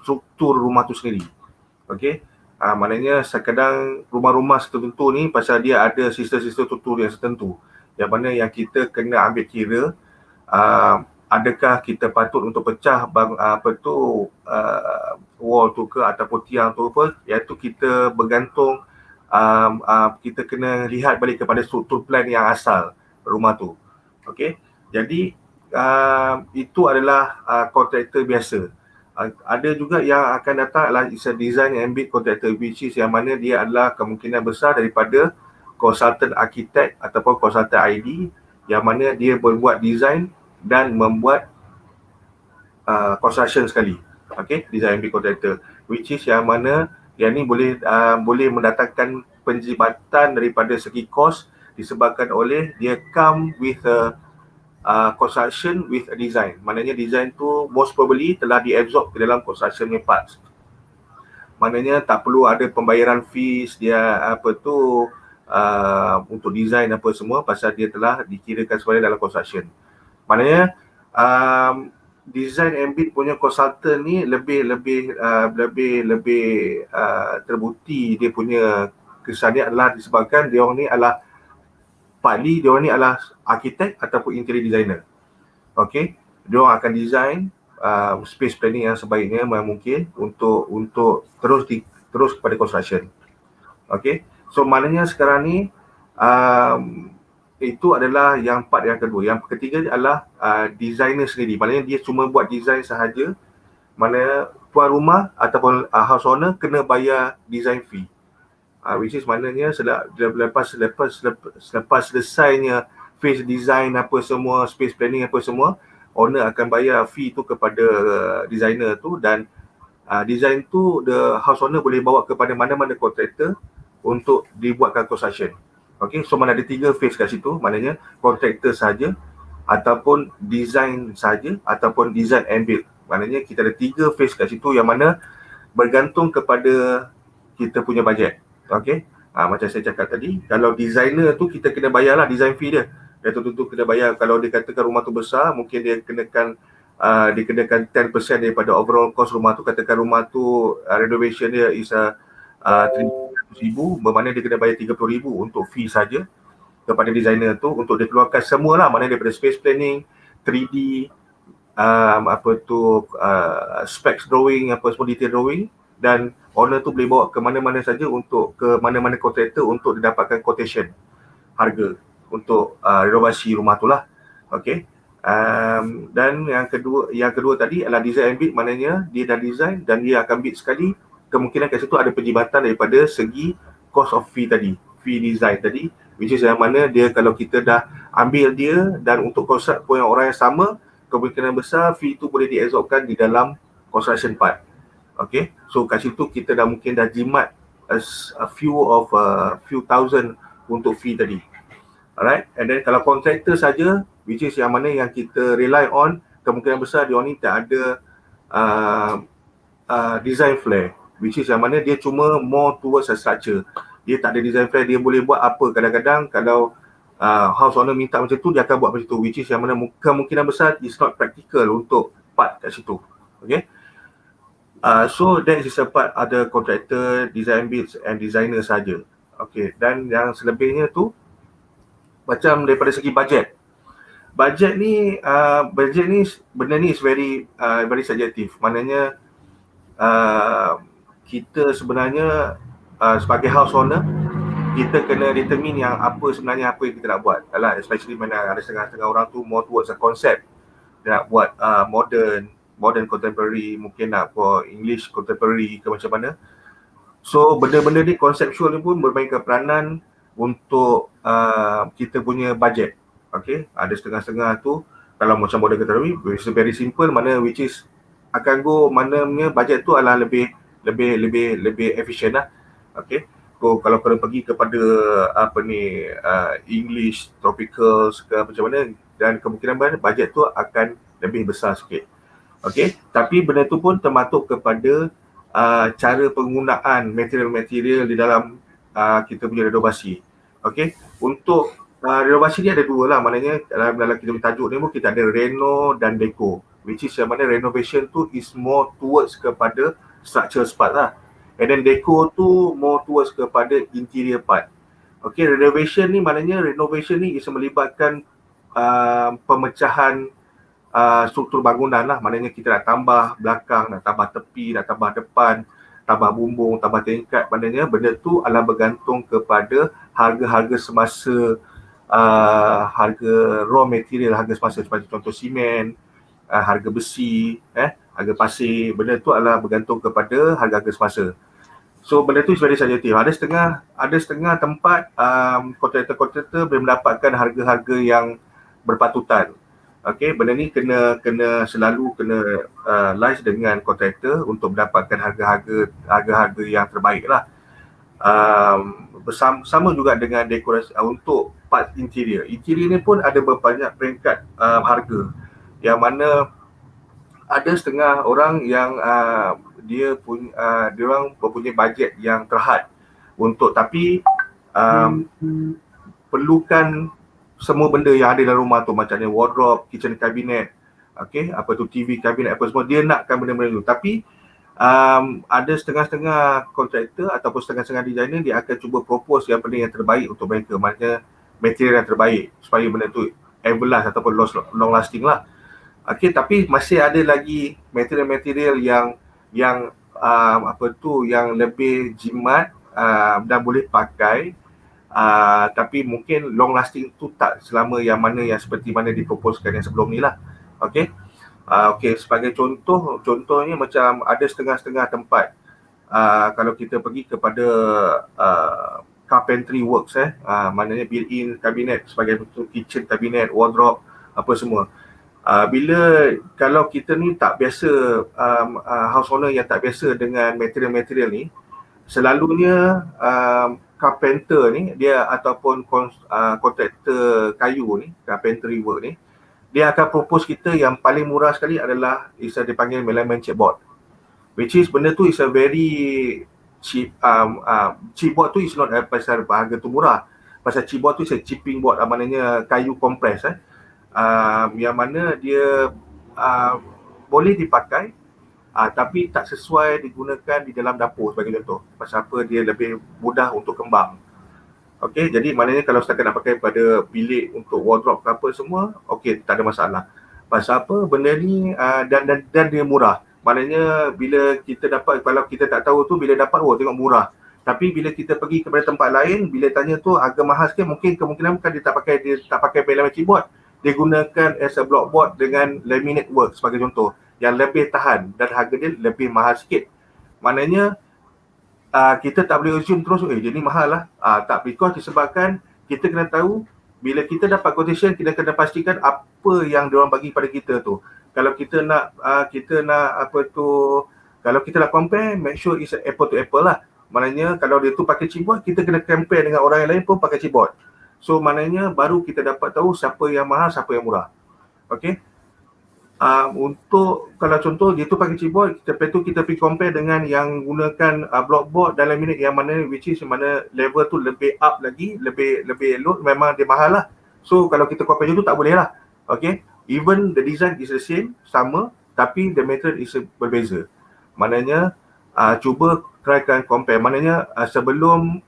struktur rumah tu sendiri. Okay, maknanya kadang rumah-rumah tertentu ni pasal dia ada sistem-sistem struktur yang tertentu, yang mana yang kita kena ambil kira, adakah kita patut untuk pecah wall tu ke ataupun tiang tu apa, iaitu kita bergantung, kita kena lihat balik kepada struktur plan yang asal rumah tu. Okey, jadi itu adalah kontraktor biasa. Ada juga yang akan datang adalah design and build contractor, which is yang mana dia adalah kemungkinan besar daripada konsultan arkitek ataupun konsultan ID, yang mana dia berbuat design dan membuat construction sekali. Okay, design and build contractor, which is yang mana yang ni boleh mendatangkan penjibatan daripada segi kos, disebabkan oleh dia come with a construction with a design. Maknanya design tu most probably telah diabsorb ke dalam construction punya parts. Maknanya tak perlu ada pembayaran fees dia untuk design apa semua, pasal dia telah dikirakan sebagai dalam construction. Maknanya design and build punya consultant ni lebih terbukti dia punya kesannya adalah disebabkan dia orang ni adalah partly dia orang ni adalah arkitek ataupun interior designer. Okay, dia orang akan design space planning yang sebaiknya mungkin untuk terus kepada construction. Okay, so maknanya sekarang ni itu adalah yang part yang kedua. Yang ketiga adalah designer sendiri. Maknanya dia cuma buat design sahaja. Maknanya tuan rumah ataupun house owner kena bayar design fee. Which is maknanya selepas selesainya phase design apa semua, space planning apa semua, owner akan bayar fee tu kepada designer tu, dan design tu the house owner boleh bawa kepada mana-mana kontraktor untuk dibuatkan construction. Okay, so mana ada 3 phase kat situ, maknanya kontraktor saja ataupun design saja ataupun design and build. Maknanya kita ada 3 phase kat situ, yang mana bergantung kepada kita punya bajet. Okay, macam saya cakap tadi, kalau designer tu kita kena bayarlah design fee dia. Dia tentu kena bayar. Kalau dia katakan rumah tu besar, mungkin dia kenakan 10% daripada overall cost rumah tu. Katakan rumah tu renovation dia is RM300,000, bermakna dia kena bayar RM30,000 untuk fee saja kepada designer tu, untuk dia keluarkan semualah, maknanya daripada space planning, 3D, specs drawing, apa semua detail drawing, dan owner tu boleh bawa ke mana-mana saja, untuk ke mana-mana kontraktor untuk didapatkan quotation harga untuk renovasi rumah tu lah. Okay, dan yang kedua tadi adalah design and build. Maknanya dia dah design dan dia akan build sekali, kemungkinan kat situ ada penjibatan daripada segi cost of fee tadi, fee design tadi, which is yang mana dia, kalau kita dah ambil dia dan untuk konsep pun yang orang yang sama, kemungkinan besar fee tu boleh diabsorbkan di dalam construction part. Okay, so kat situ kita dah mungkin dah jimat a few thousand untuk fee tadi. Alright, and then kalau kontraktor saja, which is yang mana yang kita rely on, kemungkinan besar dia ni tak ada design flair, which is yang mana dia cuma more towards a structure. Dia tak ada design flair, dia boleh buat apa. Kadang-kadang kalau house owner minta macam tu, dia akan buat macam tu, which is yang mana kemungkinan besar is not practical untuk part kat situ. Okay, so that is a part ada contractor, design builds and designer saja. Okay, dan yang selebihnya tu macam daripada segi bajet. Bajet ni benda ni is very subjective. Maknanya kita sebenarnya sebagai house owner, kita kena determine yang apa sebenarnya apa yang kita nak buat. Alah, especially mana ada setengah-setengah orang tu more towards a concept. Dia nak buat modern contemporary, mungkin nak buat English contemporary ke macam mana. So benda-benda ni conceptual ni pun bermainkan peranan untuk kita punya budget. Okay, ada setengah-setengah tu kalau macam modern contemporary, which is very simple, mana which is akan go mananya budget tu adalah lebih efficient lah. Okay, so kalau kena pergi kepada English tropicals ke macam mana, dan kemungkinan budget tu akan lebih besar sikit. Okay, tapi benda tu pun termasuk kepada cara penggunaan material-material di dalam kita punya renovasi. Okey, untuk renovasi ni ada dua lah, maknanya dalam kita punya tajuk ni pun kita ada reno dan deco, which is yang mana renovation tu is more towards kepada structural part lah, and then deco tu more towards kepada interior part. Okey, renovation ni maknanya renovation ni is melibatkan pemecahan struktur bangunan lah, maknanya kita nak tambah belakang, nak tambah tepi, nak tambah depan, tambah bumbung, tambah tingkat, maknanya benda tu adalah bergantung kepada harga-harga semasa, harga raw material, harga semasa, seperti contoh simen, harga besi, harga pasir, benda tu adalah bergantung kepada harga-harga semasa. So benda tu very subjektif. Ada setengah tempat kontraktor-kontraktor boleh mendapatkan harga-harga yang berpatutan. Okey, benda ni kena selalu liaise dengan kontraktor untuk mendapatkan harga-harga yang terbaik lah. Sama juga dengan dekorasi untuk part interior. Interior ni pun ada berbanyak peringkat harga, yang mana ada setengah orang yang dia orang mempunyai bajet yang terhad untuk, tapi perlukan semua benda yang ada dalam rumah tu, macamnya wardrobe, kitchen cabinet, TV cabinet apa semua, dia nakkan benda-benda tu. Tapi ada setengah-setengah kontraktor ataupun setengah-setengah designer, dia akan cuba propose yang benda yang terbaik untuk mereka, maknanya material yang terbaik supaya benda tu everlast ataupun long lasting lah. Tapi masih ada lagi material-material yang yang lebih jimat dan boleh pakai, tapi mungkin long lasting tu tak selama yang seperti mana diproposkan yang sebelum ni lah. Sebagai contohnya macam ada setengah-setengah tempat, kalau kita pergi kepada carpentry works, maknanya built-in cabinet sebagai bentuk kitchen cabinet, wardrobe, apa semua. Kalau kita ni tak biasa, house owner yang tak biasa dengan material-material ni, selalunya carpenter ni dia ataupun kontraktor kayu ni, carpentry work ni, dia akan propose kita yang paling murah sekali adalah dipanggil melamine chipboard, which is benda tu is a very cheap. Chipboard tu is not pasal harga tu murah, pasal chipboard tu is a chipping board, maknanya kayu kompres, yang mana dia boleh dipakai, tapi tak sesuai digunakan di dalam dapur sebagai contoh. Pasal apa? Dia lebih mudah untuk kembang. Jadi maknanya kalau setakat nak pakai pada bilik untuk wardrobe ke apa semua, tak ada masalah. Pasal apa? Benda ni dan dia murah. Maknanya bila kita dapat, kalau kita tak tahu tu, bila dapat tengok murah. Tapi bila kita pergi kepada tempat lain, bila tanya tu harga mahal sikit, mungkin kemungkinan bukan dia tak pakai melamine chipboard. Dia gunakan as a blockboard dengan laminate work sebagai contoh, yang lebih tahan dan harga dia lebih mahal sikit. Maknanya kita tak boleh assume terus jadi mahal lah. Tak, because disebabkan kita kena tahu, bila kita dapat quotation, kita kena pastikan apa yang diorang bagi pada kita tu. Kalau kita nak kalau kita nak compare, make sure it's apple to apple lah. Maknanya kalau dia tu pakai chipboard, kita kena compare dengan orang yang lain pun pakai chipboard. So maknanya baru kita dapat tahu siapa yang mahal, siapa yang murah. Untuk kalau contoh dia tu pakai chipboard, lepas tu kita pergi compare dengan yang gunakan blockboard dan laminate, yang mana which is mana level tu lebih up lagi, lebih low, memang dia mahal lah. So kalau kita compare tu tak boleh lah. Even the design is the same, sama, tapi the material is berbeza. Maknanya cuba trykan compare. Maknanya sebelum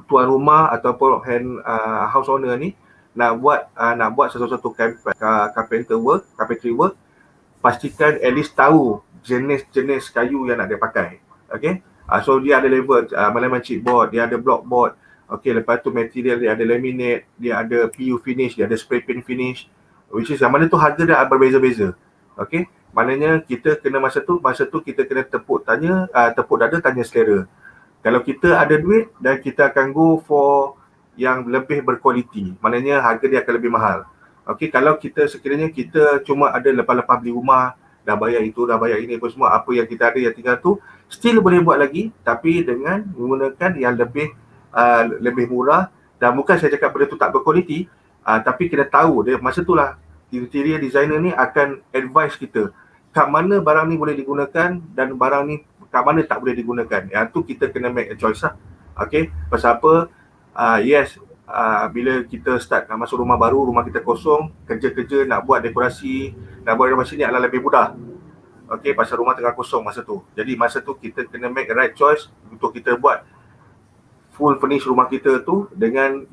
tuan rumah ataupun house owner ni nak buat sesuatu carpentry work, pastikan at least tahu jenis kayu yang nak dia pakai. So dia ada level melamine chipboard, dia ada blockboard. Lepas tu material dia ada laminate, dia ada PU finish, dia ada spray paint finish, which is yang mana tu harga dia berbeza-beza. Maknanya kita kena masa tu kita kena tepuk dada, tanya selera. Kalau kita ada duit dan kita akan go for yang lebih berkualiti, maknanya harga dia akan lebih mahal. Kalau kita sekiranya kita cuma ada lepas-lepas beli rumah, dah bayar itu, dah bayar ini, apa semua, apa yang kita ada yang tinggal tu, still boleh buat lagi, tapi dengan menggunakan yang lebih murah. Dan bukan saya cakap benda tu tak berkualiti, tapi kita tahu dia masa tu lah interior designer ni akan advise kita kat mana barang ni boleh digunakan dan barang ni kat mana tak boleh digunakan. Yang tu kita kena make a choice lah. Okay, pasal apa? Yes, bila kita start nak masuk rumah baru, rumah kita kosong, kerja-kerja nak buat dekorasi ni adalah lebih mudah. Okay, pasal rumah tengah kosong masa tu. Jadi masa tu kita kena make the right choice untuk kita buat full furnish rumah kita tu dengan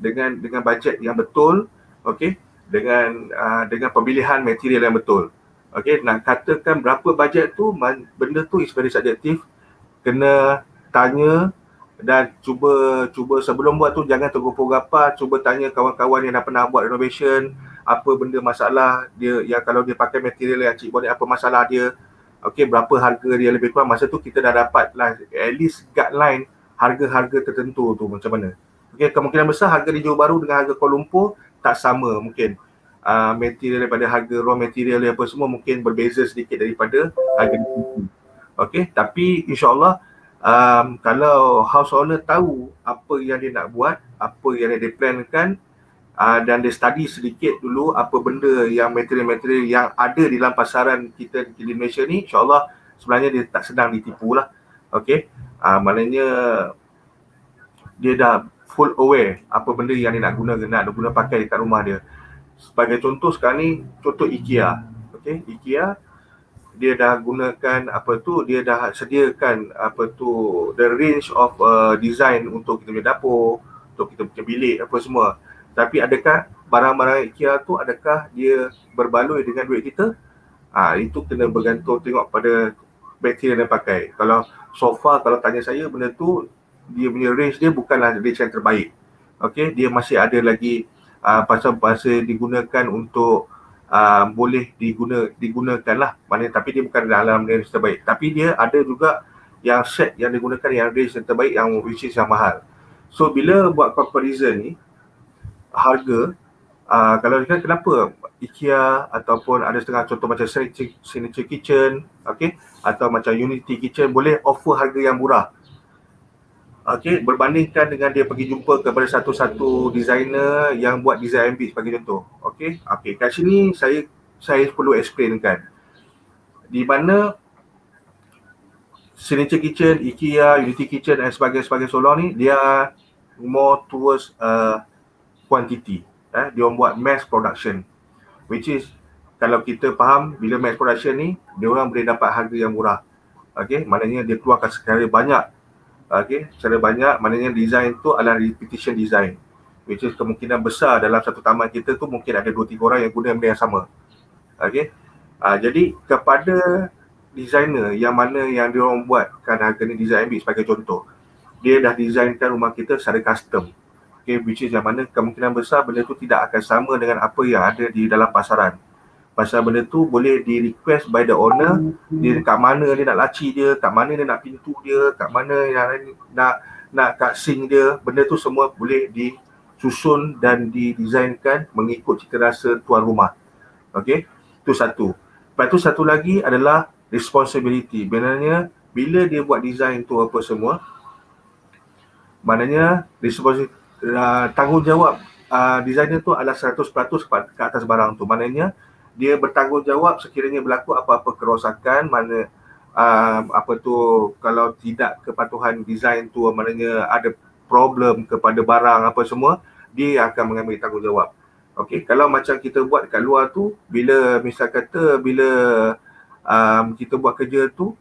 bajet yang betul, okay, dengan pemilihan material yang betul. Okay, nak katakan berapa bajet tu, benda tu is very subjective. Kena tanya dan cuba sebelum buat tu jangan tergopoh-gapar, cuba tanya kawan-kawan yang dah pernah buat renovation, apa benda masalah dia, yang kalau dia pakai material yang cik buat apa masalah dia. Okey, berapa harga dia lebih kurang. Masa tu kita dah dapat lah at least guideline harga-harga tertentu tu macam mana. Okey, kemungkinan besar harga di Johor Bahru dengan harga Kuala Lumpur tak sama mungkin. Material daripada harga raw material apa semua mungkin berbeza sedikit daripada harga di sini. Okey, tapi insya-Allah kalau house owner tahu apa yang dia nak buat, apa yang dia plankan, dan dia study sedikit dulu apa benda yang material-material yang ada di dalam pasaran kita di Malaysia ni, insyaAllah sebenarnya dia tak sedang ditipu lah. Okay, maknanya dia dah full aware apa benda yang dia nak guna pakai dekat rumah dia. Sebagai contoh sekarang ni, contoh IKEA. Okay, IKEA dia dah gunakan dia dah sediakan the range of design untuk kita punya dapur, untuk kita punya bilik apa semua. Tapi adakah barang-barang IKEA tu adakah dia berbaloi dengan duit kita? Itu kena bergantung tengok pada material yang pakai. Kalau sofa, kalau tanya saya, benda tu dia punya range dia bukanlah range yang terbaik. Okey, dia masih ada lagi pasal digunakan untuk boleh digunakan lah. Maknanya tapi dia bukan dalam range terbaik. Tapi dia ada juga yang set yang digunakan yang range yang terbaik, yang which is yang mahal. So bila buat comparison ni, harga, kalau kan kenapa IKEA ataupun ada setengah contoh macam Signature Kitchen, okay, atau macam Unity Kitchen boleh offer harga yang murah, okay, berbandingkan dengan dia pergi jumpa kepada satu-satu designer yang buat design ambit sebagai contoh. Okay, kat sini saya perlu explainkan di mana Signature Kitchen, IKEA, Unity Kitchen dan sebagainya so ni dia more towards quantity. Dia orang buat mass production, which is kalau kita faham bila mass production ni dia orang boleh dapat harga yang murah. Okey, maknanya dia keluarkan secara banyak. Okey, secara banyak maknanya design tu adalah repetition design, which is kemungkinan besar dalam satu taman kita tu mungkin ada 2-3 orang yang guna benda yang sama. Okey, jadi kepada designer yang mana yang dia orang buatkan harga ni design ambit sebagai contoh, dia dah designkan rumah kita secara custom. Okay, which is yang mana kemungkinan besar benda tu tidak akan sama dengan apa yang ada di dalam pasaran. Pasal benda tu boleh di request by the owner, dia kat mana dia nak laci dia, kat mana dia nak pintu dia, kat mana yang nak kat sink dia, benda tu semua boleh disusun dan didesainkan mengikut cita rasa tuan rumah. Okay, itu satu. Lepas tu satu lagi adalah responsibility. Benarnya bila dia buat design tu apa semua, maknanya tanggungjawab designer tu adalah 100% ke atas barang tu. Maknanya dia bertanggungjawab sekiranya berlaku apa-apa kerosakan, mana kalau tidak kepatuhan design tu, maknanya ada problem kepada barang apa semua, dia akan mengambil tanggungjawab. Okey, kalau macam kita buat kat luar tu, bila misal kata kita buat kerja tu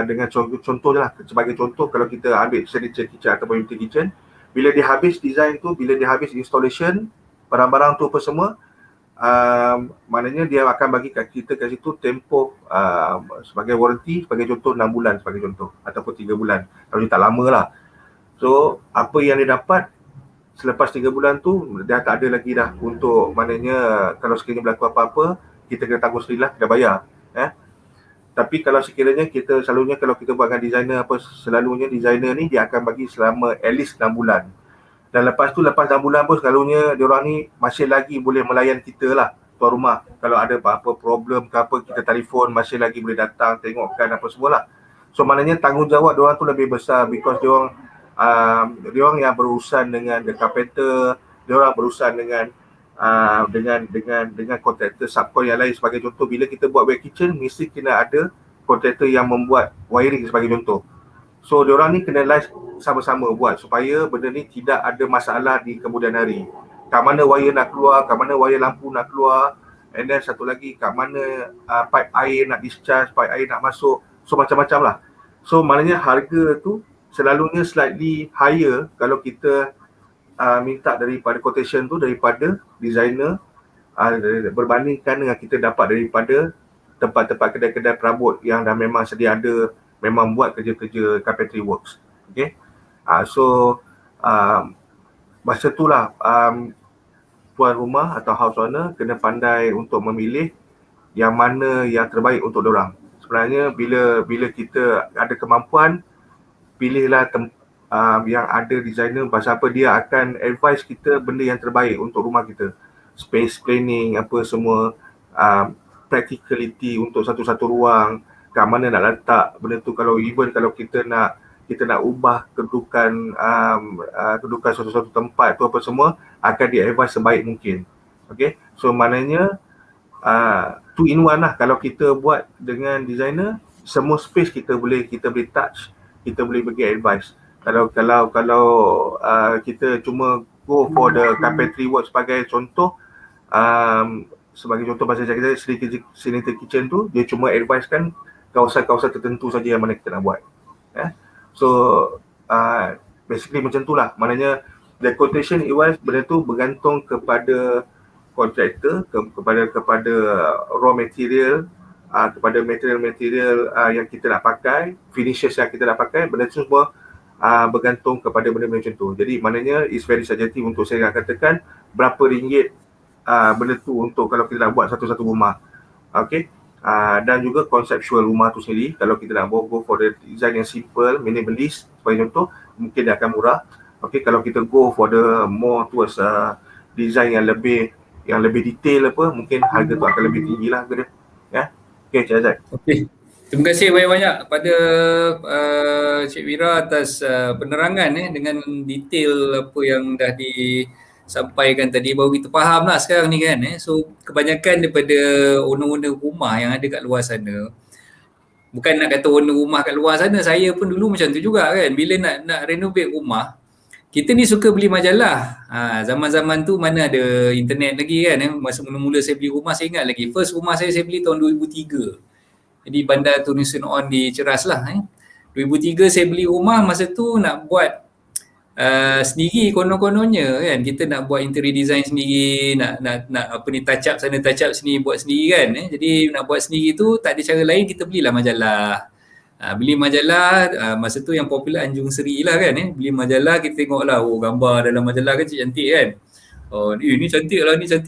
dengan contoh lah, sebagai contoh kalau kita ambil Signature Kitchen ataupun Unity Kitchen, bila dia habis design tu, bila dia habis installation barang-barang tu apa semua, maknanya dia akan bagi kat kita kat situ tempoh sebagai warranty, sebagai contoh 6 bulan sebagai contoh, ataupun 3 bulan kalau dia tak lama lah. So apa yang dia dapat selepas 3 bulan tu dah tak ada lagi dah untuk, maknanya kalau sekiranya berlaku apa-apa kita kena tanggung sendirilah, kita bayar. Tapi kalau sekiranya selalunya kalau kita buat dengan designer selalunya designer ni dia akan bagi selama at least 6 bulan. Dan lepas 6 bulan pun selalunya diorang ni masih lagi boleh melayan kita lah, tuan rumah. Kalau ada apa-apa problem ke apa, kita telefon masih lagi boleh datang tengokkan apa semualah. So maknanya tanggungjawab diorang tu lebih besar, because diorang yang berurusan dengan the carpenter, diorang berurusan dengan kontraktor subkon yang lain. Sebagai contoh, bila kita buat wet kitchen, mesti kena ada kontraktor yang membuat wiring sebagai contoh. So diorang ni kena live sama-sama buat supaya benda ni tidak ada masalah di kemudian hari. Kat mana wire nak keluar, kat mana wire lampu nak keluar, and then satu lagi kat mana pipe air nak discharge, pipe air nak masuk. So macam-macam lah. So maknanya harga tu selalunya slightly higher kalau kita minta daripada quotation tu daripada designer berbandingkan dengan kita dapat daripada tempat-tempat kedai-kedai perabot yang dah memang sedia ada, memang buat kerja-kerja carpentry works. Okay. So masa tu lah tuan rumah atau house owner kena pandai untuk memilih yang mana yang terbaik untuk diorang. Sebenarnya bila kita ada kemampuan, pilihlah yang ada designer, pasal apa dia akan advise kita benda yang terbaik untuk rumah kita. Space planning apa semua, practicality untuk satu-satu ruang, kat mana nak letak benda tu. Kalau kita nak ubah kedudukan satu-satu tempat tu apa semua, akan di-advise sebaik mungkin. Okay, so maknanya 2 in 1 lah. Kalau kita buat dengan designer, semua space kita boleh touch, kita boleh bagi advice. Kalau kita cuma go for the carpentry work sebagai contoh, bahasa kita Senator Kitchen tu, dia cuma advise kan kawasan-kawasan tertentu saja yang mana kita nak buat. So basically macam tu lah. Maknanya the quotation wise, benda tu bergantung kepada kontraktor, kepada raw material, kepada material yang kita nak pakai, finishes yang kita nak pakai. Benda tu semua bergantung kepada benda-benda macam tu. Jadi maknanya it's very subjective untuk saya nak katakan berapa ringgit benda tu untuk kalau kita nak buat satu-satu rumah. Okay. Dan juga conceptual rumah tu sendiri, kalau kita nak go for the design yang simple, minimalist sebagai contoh, mungkin dia akan murah. Okay, kalau kita go for the more towards design yang lebih detail apa, mungkin harga tu akan lebih tinggi lah harga dia. Ya. Okay, Cik Azad. Okay. Terima kasih banyak-banyak kepada Cik Wira atas penerangan dengan detail apa yang dah disampaikan tadi. Baru kita faham lah sekarang ni kan. So kebanyakan daripada owner-owner rumah yang ada kat luar sana, bukan nak kata owner rumah kat luar sana, saya pun dulu macam tu juga kan. Bila nak renovate rumah, kita ni suka beli majalah. Zaman-zaman tu mana ada internet lagi kan. Masa mula-mula saya beli rumah, saya ingat lagi. First rumah saya beli tahun 2003. Jadi bandar Tunisia On di Ceras lah. 2003 saya beli rumah, masa tu nak buat sendiri konon-kononnya kan. Kita nak buat interior design sendiri, nak touch up sana, touch up sini, buat sendiri kan. Jadi nak buat sendiri tu tak ada cara lain, kita belilah majalah. Beli majalah, masa tu yang popular Anjung Seri lah kan. Beli majalah, kita tengok lah, gambar dalam majalah kan cantik kan. Ni cantik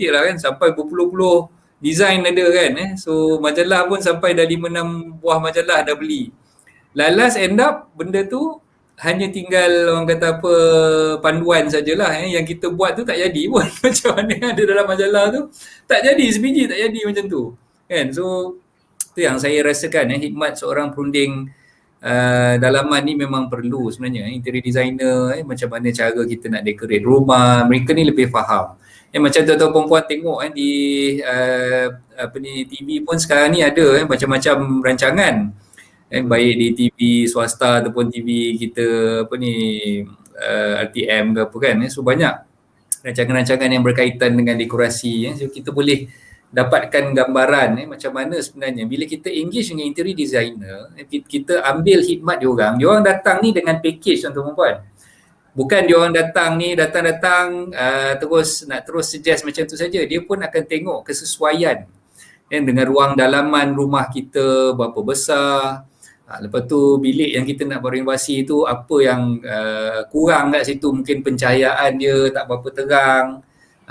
lah kan. Sampai berpuluh-puluh design ada kan. So majalah pun sampai dah 5-6 buah majalah dah beli. Lalas end up benda tu hanya tinggal orang kata apa, panduan sajalah. Yang kita buat tu tak jadi pun. Macam mana ada dalam majalah tu, tak jadi sebiji, tak jadi macam tu kan. So tu yang saya rasakan hikmat seorang perunding dalaman ni memang perlu sebenarnya. Interior designer, macam mana cara kita nak decorate rumah, mereka ni lebih faham. Macam tuan-tuan perempuan tengok di TV pun sekarang ni ada macam-macam rancangan, baik di TV swasta ataupun TV kita RTM ke apa kan. So banyak rancangan-rancangan yang berkaitan dengan dekorasi. So kita boleh dapatkan gambaran macam mana sebenarnya bila kita engage dengan interior designer, kita ambil khidmat diorang datang ni dengan package tuan-tuan perempuan. Bukan diorang datang terus suggest macam tu saja. Dia pun akan tengok kesesuaian dengan ruang dalaman rumah kita berapa besar. Lepas tu bilik yang kita nak renovasi tu apa yang kurang kat situ, mungkin pencahayaan dia tak berapa terang.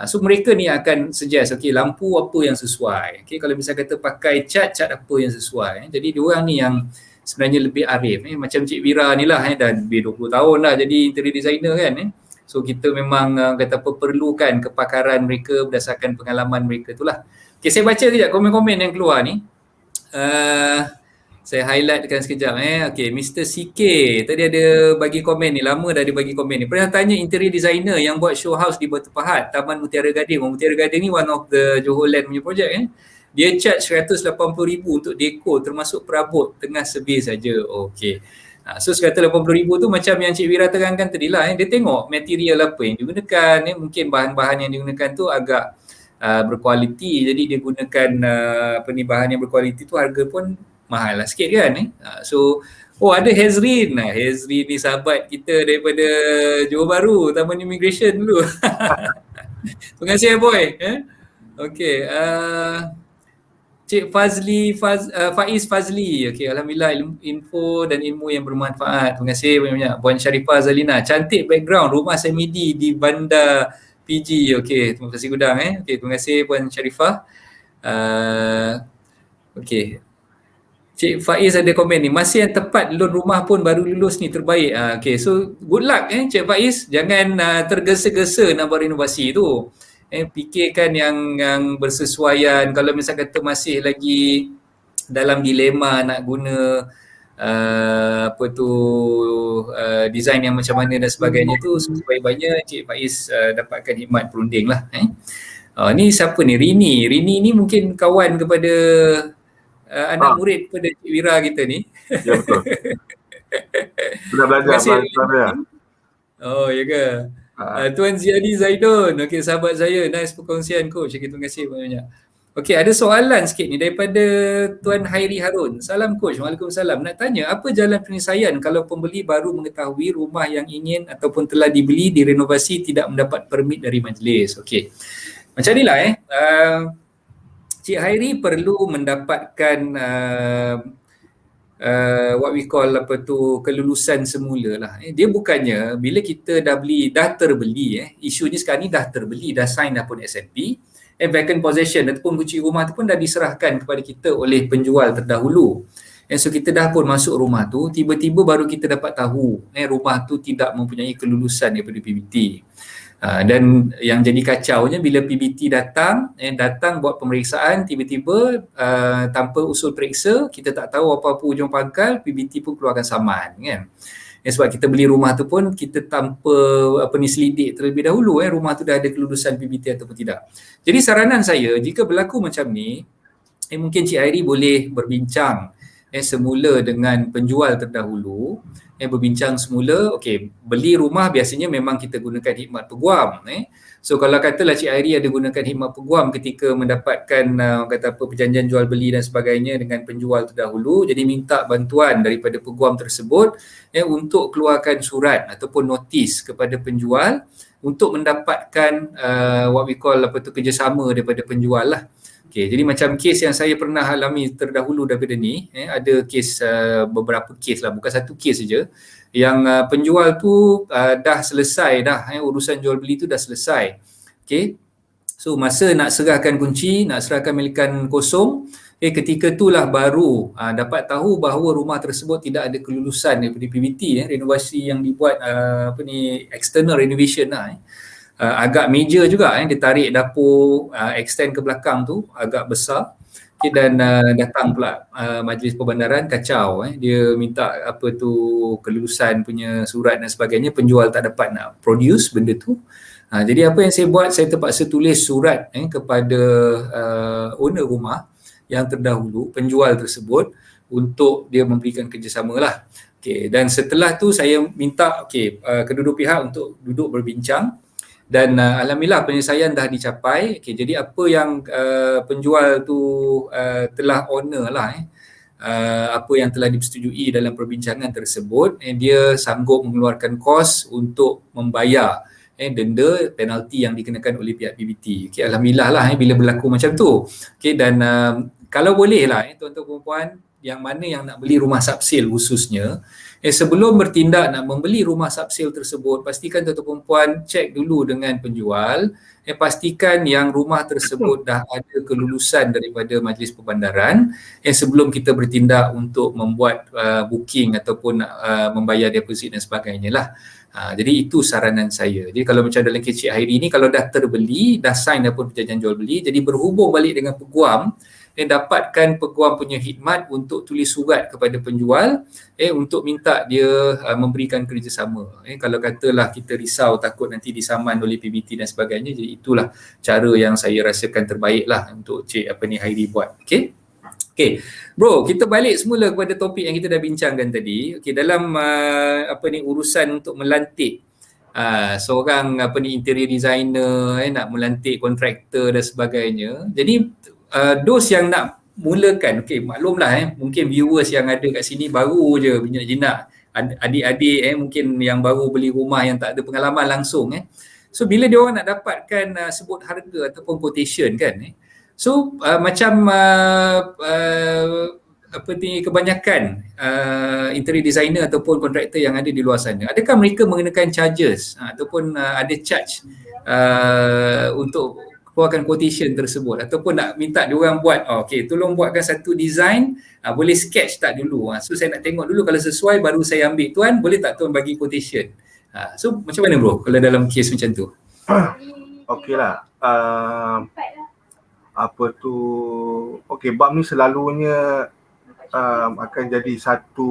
So mereka ni akan suggest, okay, lampu apa yang sesuai. Okay, kalau misalnya kata pakai cat apa yang sesuai. Jadi diorang ni yang sebenarnya lebih arif. Macam Cik Wira ni lah, dah lebih 20 tahun lah jadi interior designer kan. So kita memang perlukan kepakaran mereka berdasarkan pengalaman mereka tu lah. Okay, saya baca sekejap komen-komen yang keluar ni. Saya highlightkan sekejap. Okay, Mr. CK tadi ada bagi komen ni, lama dah dia bagi komen ni. Pernah tanya interior designer yang buat show house di Batu Pahat, Taman Mutiara Gading. Mutiara Gading ni one of the Johor Land punya projek Dia charge RM180,000 untuk dekor termasuk perabot tengah sebir saja. Okey. So 180,000 tu macam yang Cik Wira terangkan tadi lah, dia tengok material apa yang digunakan, mungkin bahan-bahan yang digunakan tu agak berkualiti, jadi dia gunakan bahan yang berkualiti tu harga pun mahal lah sikit kan. So ada Hazrin. Hazrin ni sahabat kita daripada Johor Bahru, Taman Immigration dulu. Terima kasih boy. Okey, Cik Faiz Fazli. Okey, alhamdulillah info dan ilmu yang bermanfaat. Terima kasih banyak-banyak. Puan Sharifah Zalina, cantik background, rumah semi-D di Bandar PG. Okey, terima kasih Gudang. Okey, terima kasih Puan Sharifah. Okey. Cik Faiz ada komen ni, masih yang tepat loan rumah pun baru lulus ni terbaik. Okay, so good luck Cik Faiz, jangan tergesa-gesa nak buat renovasi tu. Fikirkan yang bersesuaian. Kalau misal kata masih lagi dalam dilema nak guna design yang macam mana dan sebagainya tu, sebaik-baiknya Cik Faiz dapatkan khidmat perunding lah. Ni siapa ni? Rini ni mungkin kawan kepada anak murid kepada Cik Wira kita ni. Ya betul. Sudah belajar bahasa. Oh ya ke? Tuan Ziadi Zaidun. Okey, sahabat saya, nice perkongsian coach. Okay, terima kasih banyak. Okey, ada soalan sikit ni daripada Tuan Hairi Harun. Salam coach. Waalaikumsalam. Nak tanya, apa jalan penyelesaian kalau pembeli baru mengetahui rumah yang ingin ataupun telah dibeli direnovasi tidak mendapat permit dari majlis? Okey. Macam inilah Cik Hairi perlu mendapatkan what we call kelulusan semula lah. Dia bukannya bila kita dah terbeli, isunya sekarang ni dah terbeli, dah sign dah pun SMP, vacant possession ataupun kunci rumah tu pun dah diserahkan kepada kita oleh penjual terdahulu. So kita dah pun masuk rumah tu, tiba-tiba baru kita dapat tahu rumah tu tidak mempunyai kelulusan daripada PBT. Dan yang jadi kacaunya bila PBT datang buat pemeriksaan, tiba-tiba tanpa usul periksa, kita tak tahu apa-apa ujung pangkal, PBT pun keluarkan saman kan. Sebab kita beli rumah tu pun kita tanpa selidik terlebih dahulu rumah tu dah ada kelulusan PBT ataupun tidak. Jadi saranan saya, jika berlaku macam ni, mungkin Cik Hairi boleh berbincang semula dengan penjual terdahulu, berbincang semula. Okey, beli rumah biasanya memang kita gunakan khidmat peguam. So kalau katalah Cik Hairi ada gunakan khidmat peguam ketika mendapatkan perjanjian jual beli dan sebagainya dengan penjual terdahulu, jadi minta bantuan daripada peguam tersebut untuk keluarkan surat ataupun notis kepada penjual untuk mendapatkan what we call kerjasama daripada penjual lah. Okay, jadi macam kes yang saya pernah alami terdahulu daripada ni, ada kes beberapa kes lah, bukan satu kes saja, yang penjual tu dah selesai dah, urusan jual beli tu dah selesai. Okay, so masa nak serahkan kunci, nak serahkan milikan kosong, ketika itulah baru dapat tahu bahawa rumah tersebut tidak ada kelulusan daripada PBT, renovasi yang dibuat external renovation lah. Agak major juga, dia tarik dapur, extend ke belakang tu agak besar. Dan datang pula Majlis Perbandaran kacau, dia minta kelulusan punya surat dan sebagainya, penjual tak dapat nak produce benda tu. Jadi apa yang saya buat, saya terpaksa tulis surat kepada owner rumah yang terdahulu, penjual tersebut, untuk dia memberikan kerjasama lah. Okay, dan setelah tu saya minta kedua-dua pihak untuk duduk berbincang. Dan alhamdulillah penyelesaian dah dicapai. Okay, jadi apa yang penjual tu telah honor lah, apa yang telah disetujui dalam perbincangan tersebut, dia sanggup mengeluarkan kos untuk membayar denda penalti yang dikenakan oleh pihak PBT. Okay, alhamdulillah lah bila berlaku macam tu. Okay, dan kalau boleh lah tuan-tuan perempuan yang mana yang nak beli rumah subsale khususnya, sebelum bertindak nak membeli rumah subsale tersebut, pastikan tuan-tuan perempuan cek dulu dengan penjual, pastikan yang rumah tersebut dah ada kelulusan daripada Majlis Perbandaran sebelum kita bertindak untuk membuat booking ataupun membayar deposit dan sebagainya lah. Jadi itu saranan saya. Jadi kalau macam dalam kes Cik Hairi ni, kalau dah terbeli, dah sign dah pun perjanjian jual beli, jadi berhubung balik dengan peguam, dapatkan peguam punya khidmat untuk tulis surat kepada penjual untuk minta dia memberikan kerjasama. Kalau katalah kita risau takut nanti disaman oleh PBT dan sebagainya, jadi itulah cara yang saya rasakan terbaik lah untuk Cik Hairi buat. Okay? Okay, bro, kita balik semula kepada topik yang kita dah bincangkan tadi. Okay, dalam urusan untuk melantik seorang interior designer, nak melantik kontraktor dan sebagainya. Jadi those yang nak mulakan, okay, maklumlah mungkin viewers yang ada kat sini baru je jinak adik-adik mungkin yang baru beli rumah yang tak ada pengalaman langsung So bila dia orang nak dapatkan sebut harga ataupun quotation kan so macam kebanyakan interior designer ataupun kontraktor yang ada di luar sana, adakah mereka mengenakan charges ataupun ada charge untuk keluarkan quotation tersebut ataupun nak minta diorang buat okey tolong buatkan satu design, boleh sketch tak dulu, so saya nak tengok dulu kalau sesuai baru saya ambil tuan, boleh tak tuan bagi quotation. So macam mana bro kalau dalam kes macam tu? Okey lah, bab ni selalunya akan jadi satu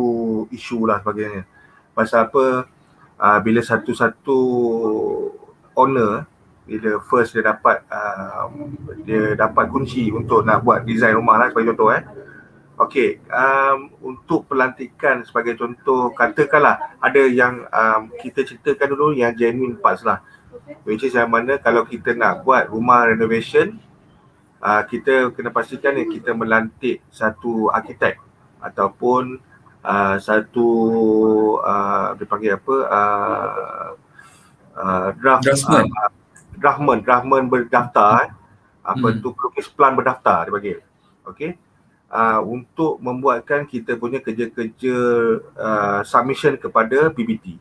isu lah sebagainya. Pasal apa, bila satu-satu owner, bila first dia dapat kunci untuk nak buat design rumah lah sebagai contoh Okey, untuk pelantikan sebagai contoh, katakanlah ada yang kita ceritakan dulu yang genuine parts lah, which is yang mana kalau kita nak buat rumah renovation, kita kena pastikan yang kita melantik satu arkitek ataupun satu dipanggil apa, draftsman berdaftar, tu pelukis plan berdaftar dia panggil. Okey, untuk membuatkan kita punya kerja-kerja submission kepada PBT,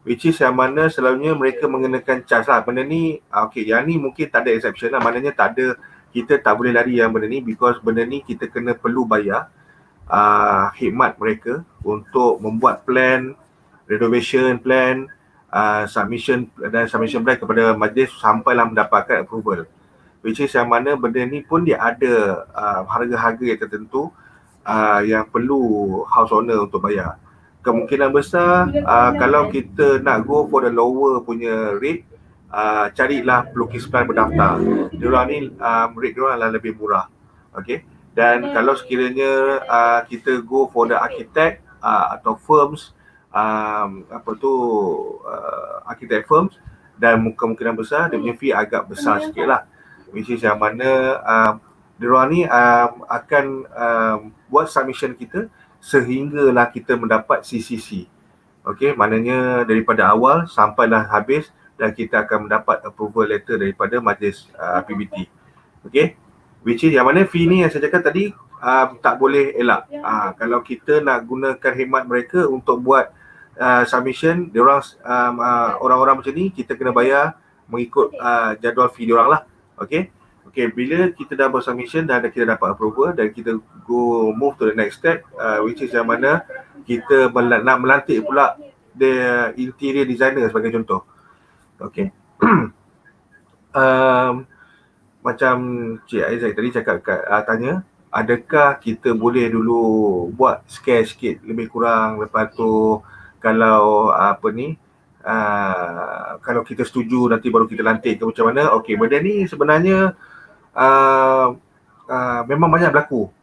which is yang mana selalunya mereka mengenakan charge lah. Benda ni okey, yang ni mungkin tak ada exception lah, maknanya tak ada, kita tak boleh lari yang benda ni, because benda ni kita kena perlu bayar khidmat mereka untuk membuat plan, renovation plan, submission plan kepada majlis sampailah mendapatkan approval, which is yang mana benda ni pun dia ada harga-harga yang tertentu yang perlu house owner untuk bayar. Kemungkinan besar kalau kita nak go for the lower punya rate, carilah pelukis plan berdaftar. Diorang ni rate diorang lah lebih murah. Okay. Dan kalau sekiranya kita go for the architect atau firms, architect firms, dan kemungkinan besar dia punya fee agak besar sikit lah, which is yang mana diorang ni akan buat submission kita sehinggalah kita mendapat CCC. Okay, maknanya daripada awal sampailah habis dan kita akan mendapat approval letter daripada majlis PBT. Okay, which is yang mana fee ni yang saya cakap tadi tak boleh elak. Kalau kita nak gunakan khidmat mereka untuk buat submission, diorang orang-orang macam ni kita kena bayar mengikut jadual fee diorang lah. Okay, bila kita dah buat submission dan kita dapat approval dan kita move to the next step, which is yang mana kita nak melantik pula the interior designer sebagai contoh. Okay. Macam Cik Aizat tadi cakap tanya, adakah kita boleh dulu buat sketch sikit lebih kurang, lepas tu kalau kalau kita setuju nanti baru kita lantik ke macam mana? Okey, benda ni sebenarnya memang banyak berlaku,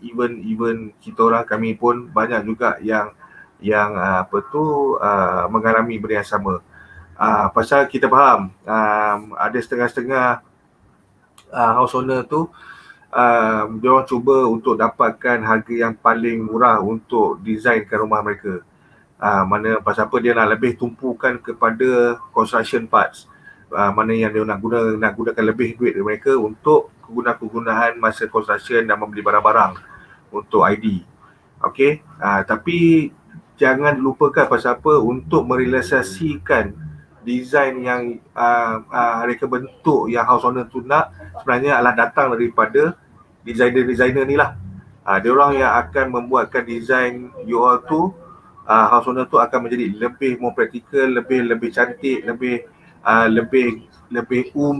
even kita orang, kami pun banyak juga yang mengalami benda yang sama. Pasal kita faham ada setengah-setengah house owner tu dia orang cuba untuk dapatkan harga yang paling murah untuk desainkan rumah mereka. Mana pasal apa dia nak lebih tumpukan kepada construction parts, mana yang dia nak gunakan lebih duit dari mereka untuk kegunaan masa construction dan membeli barang-barang untuk ID. Okey, tapi jangan lupakan pasal apa, untuk merealisasikan design yang reka bentuk yang house owner tu nak, sebenarnya adalah datang daripada designer ni lah. Diorang yang akan membuatkan design you all tu, house owner tu akan menjadi lebih more practical, lebih cantik, lebih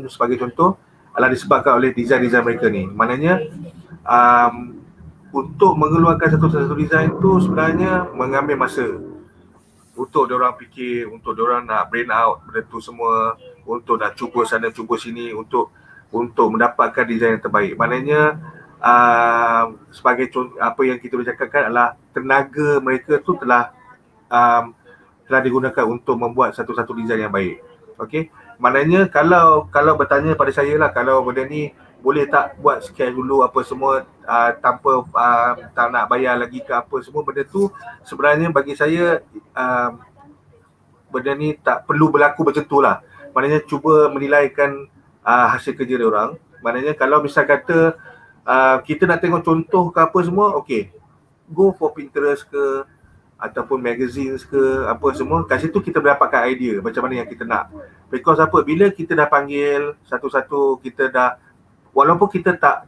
sebagai contoh adalah disebabkan oleh design mereka ni. Maknanya untuk mengeluarkan satu design tu sebenarnya mengambil masa untuk diorang fikir, untuk diorang nak brain out benda tu semua, untuk nak cuba sana cuba sini untuk mendapatkan design yang terbaik. Maknanya sebagai contoh, apa yang kita boleh cakapkan adalah tenaga mereka tu telah digunakan untuk membuat satu-satu design yang baik. Okey, maknanya kalau bertanya pada saya lah, kalau benda ni boleh tak buat sketch dulu apa semua tanpa tak nak bayar lagi ke apa semua, benda tu sebenarnya bagi saya benda ni tak perlu berlaku macam tu lah. Maknanya cuba menilaikan hasil kerja dia orang. Maknanya kalau misal kata kita nak tengok contoh ke apa semua, okey, go for Pinterest ke ataupun magazines ke apa semua, kat situ kita dapatkan idea macam mana yang kita nak. Because apa, bila kita dah panggil satu-satu, kita dah, walaupun kita tak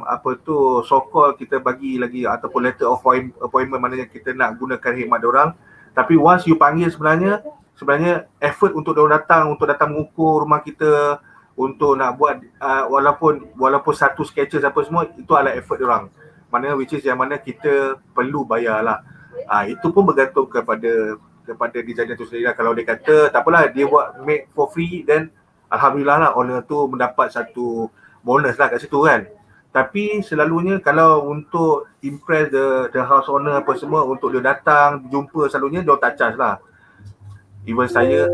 apa tu so call kita bagi lagi ataupun letter of appointment, maknanya kita nak gunakan khidmat diorang, tapi once you panggil sebenarnya effort untuk diorang datang mengukur rumah kita, untuk nak buat walaupun satu sketches apa semua, itu adalah effort diorang. Mana which is yang mana kita perlu bayar lah. Itu pun bergantung kepada designer tu sendiri lah. Kalau dia kata tak apalah, dia buat make for free, then alhamdulillah lah, owner tu mendapat satu bonus lah kat situ kan. Tapi selalunya kalau untuk impress the house owner apa semua, untuk dia datang jumpa, selalunya dia tak charge lah. Even saya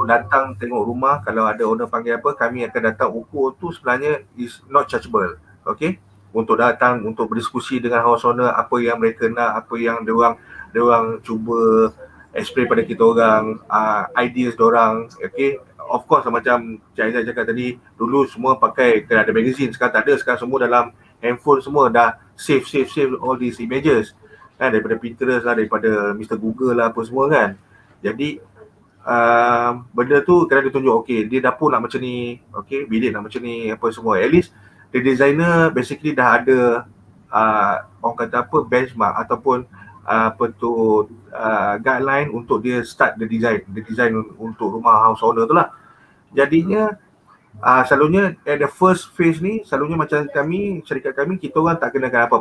datang tengok rumah, kalau ada owner panggil apa, kami akan datang ukur tu, sebenarnya is not chargeable. Okay, untuk datang untuk berdiskusi dengan house owner, apa yang mereka nak, apa yang diorang cuba explain pada kita orang, ideas diorang. Okay, of course macam Cik Aizat cakap tadi, dulu semua pakai kena ada magazine, sekarang tak ada, sekarang semua dalam handphone, semua dah save all these images kan, daripada Pinterest lah, daripada Mr. Google lah, apa semua kan. Jadi benda tu kena ditunjuk, okay, dia dapur nak macam ni, okay, bilik nak macam ni, apa semua. At least the designer basically dah ada orang kata apa, benchmark ataupun guideline untuk dia start the design untuk rumah house owner tu lah. Jadinya selalunya at the first phase ni, selalunya macam kami, syarikat kami, kita orang tak kenakan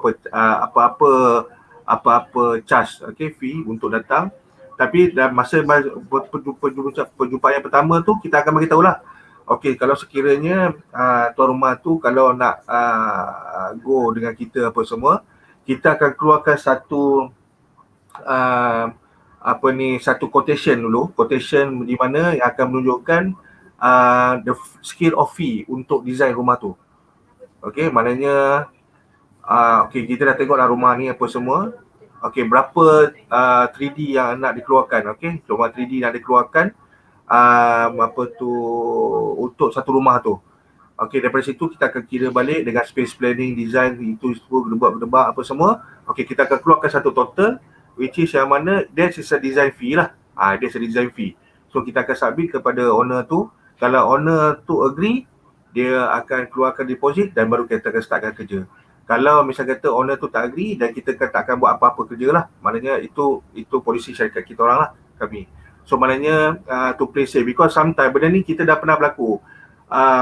apa-apa charge, okay, fee untuk datang. Tapi dalam masa perjumpaan yang pertama tu, kita akan beritahu lah, okey, kalau sekiranya tuan rumah tu kalau nak go dengan kita apa semua, kita akan keluarkan satu satu quotation dulu, quotation di mana yang akan menunjukkan the scale of fee untuk design rumah tu. Okey, maknanya okey, kita dah tengoklah rumah ni apa semua. Okey, berapa 3D yang nak dikeluarkan, okey, rumah 3D yang dikeluarkan untuk satu rumah tu. Okey, daripada situ kita akan kira balik dengan space planning, design, itu semua berdebak apa semua. Okey, kita akan keluarkan satu total, which is yang mana that is a design fee lah. That's a design fee. So kita akan submit kepada owner tu. Kalau owner tu agree, dia akan keluarkan deposit dan baru kita akan startkan kerja. Kalau misal kata owner tu tak agree dan kita tak akan buat apa-apa kerja lah, maknanya itu polisi syarikat kita orang lah, kami. So maknanya to play safe, because sometimes benda ni kita dah pernah berlaku.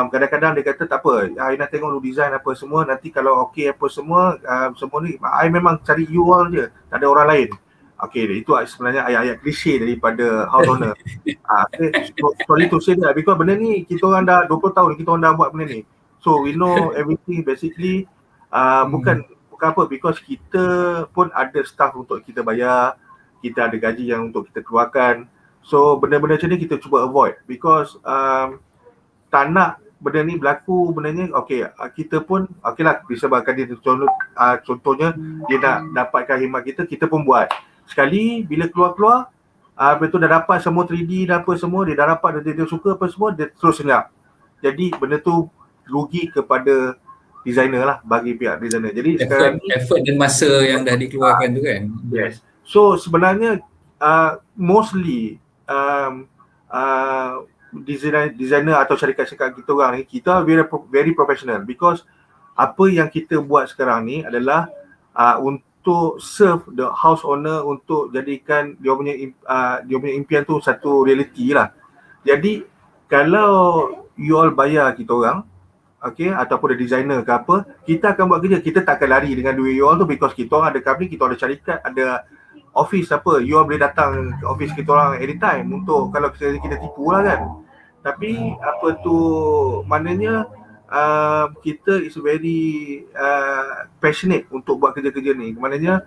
Kadang-kadang dia kata tak apa, I nak tengok lu design apa semua, nanti kalau okey apa semua, semua ni I memang cari you all je, tak ada orang lain. Okey, itu sebenarnya ayat-ayat klise daripada house owner. Sorry to say that, because benda ni kita orang dah 20 tahun kita orang dah buat benda ni. So we know everything basically. Bukan apa, because kita pun ada staff untuk kita bayar, kita ada gaji yang untuk kita keluarkan. So benda-benda macam ni kita cuba avoid, because tak nak benda ni berlaku. Benarnya okey, kita pun okeylah, disebabkan dia contohnya dia nak dapatkan khidmat kita pun buat. Sekali bila keluar betul dah dapat semua 3D dan apa semua, dia dah dapat, dia suka apa semua, dia terus senyap. Jadi benda tu rugi kepada designer lah, bagi pihak designer. Jadi sekarang ni effort dan masa yang dah dikeluarkan tu kan. Yes. So sebenarnya mostly designer atau syarikat-syarikat kita orang ni, kita very professional, because apa yang kita buat sekarang ni adalah untuk serve the house owner, untuk jadikan dia punya impian tu satu reality lah. Jadi kalau you all bayar kita orang, okay, ataupun ada designer ke apa, kita akan buat kerja. Kita tak akan lari dengan duit you all tu, because kita orang ada company, kita ada syarikat, ada office apa, you all boleh datang ke office kita orang anytime untuk kalau kita tipu lah kan. Tapi apa tu, maknanya kita is very passionate untuk buat kerja-kerja ni. Maknanya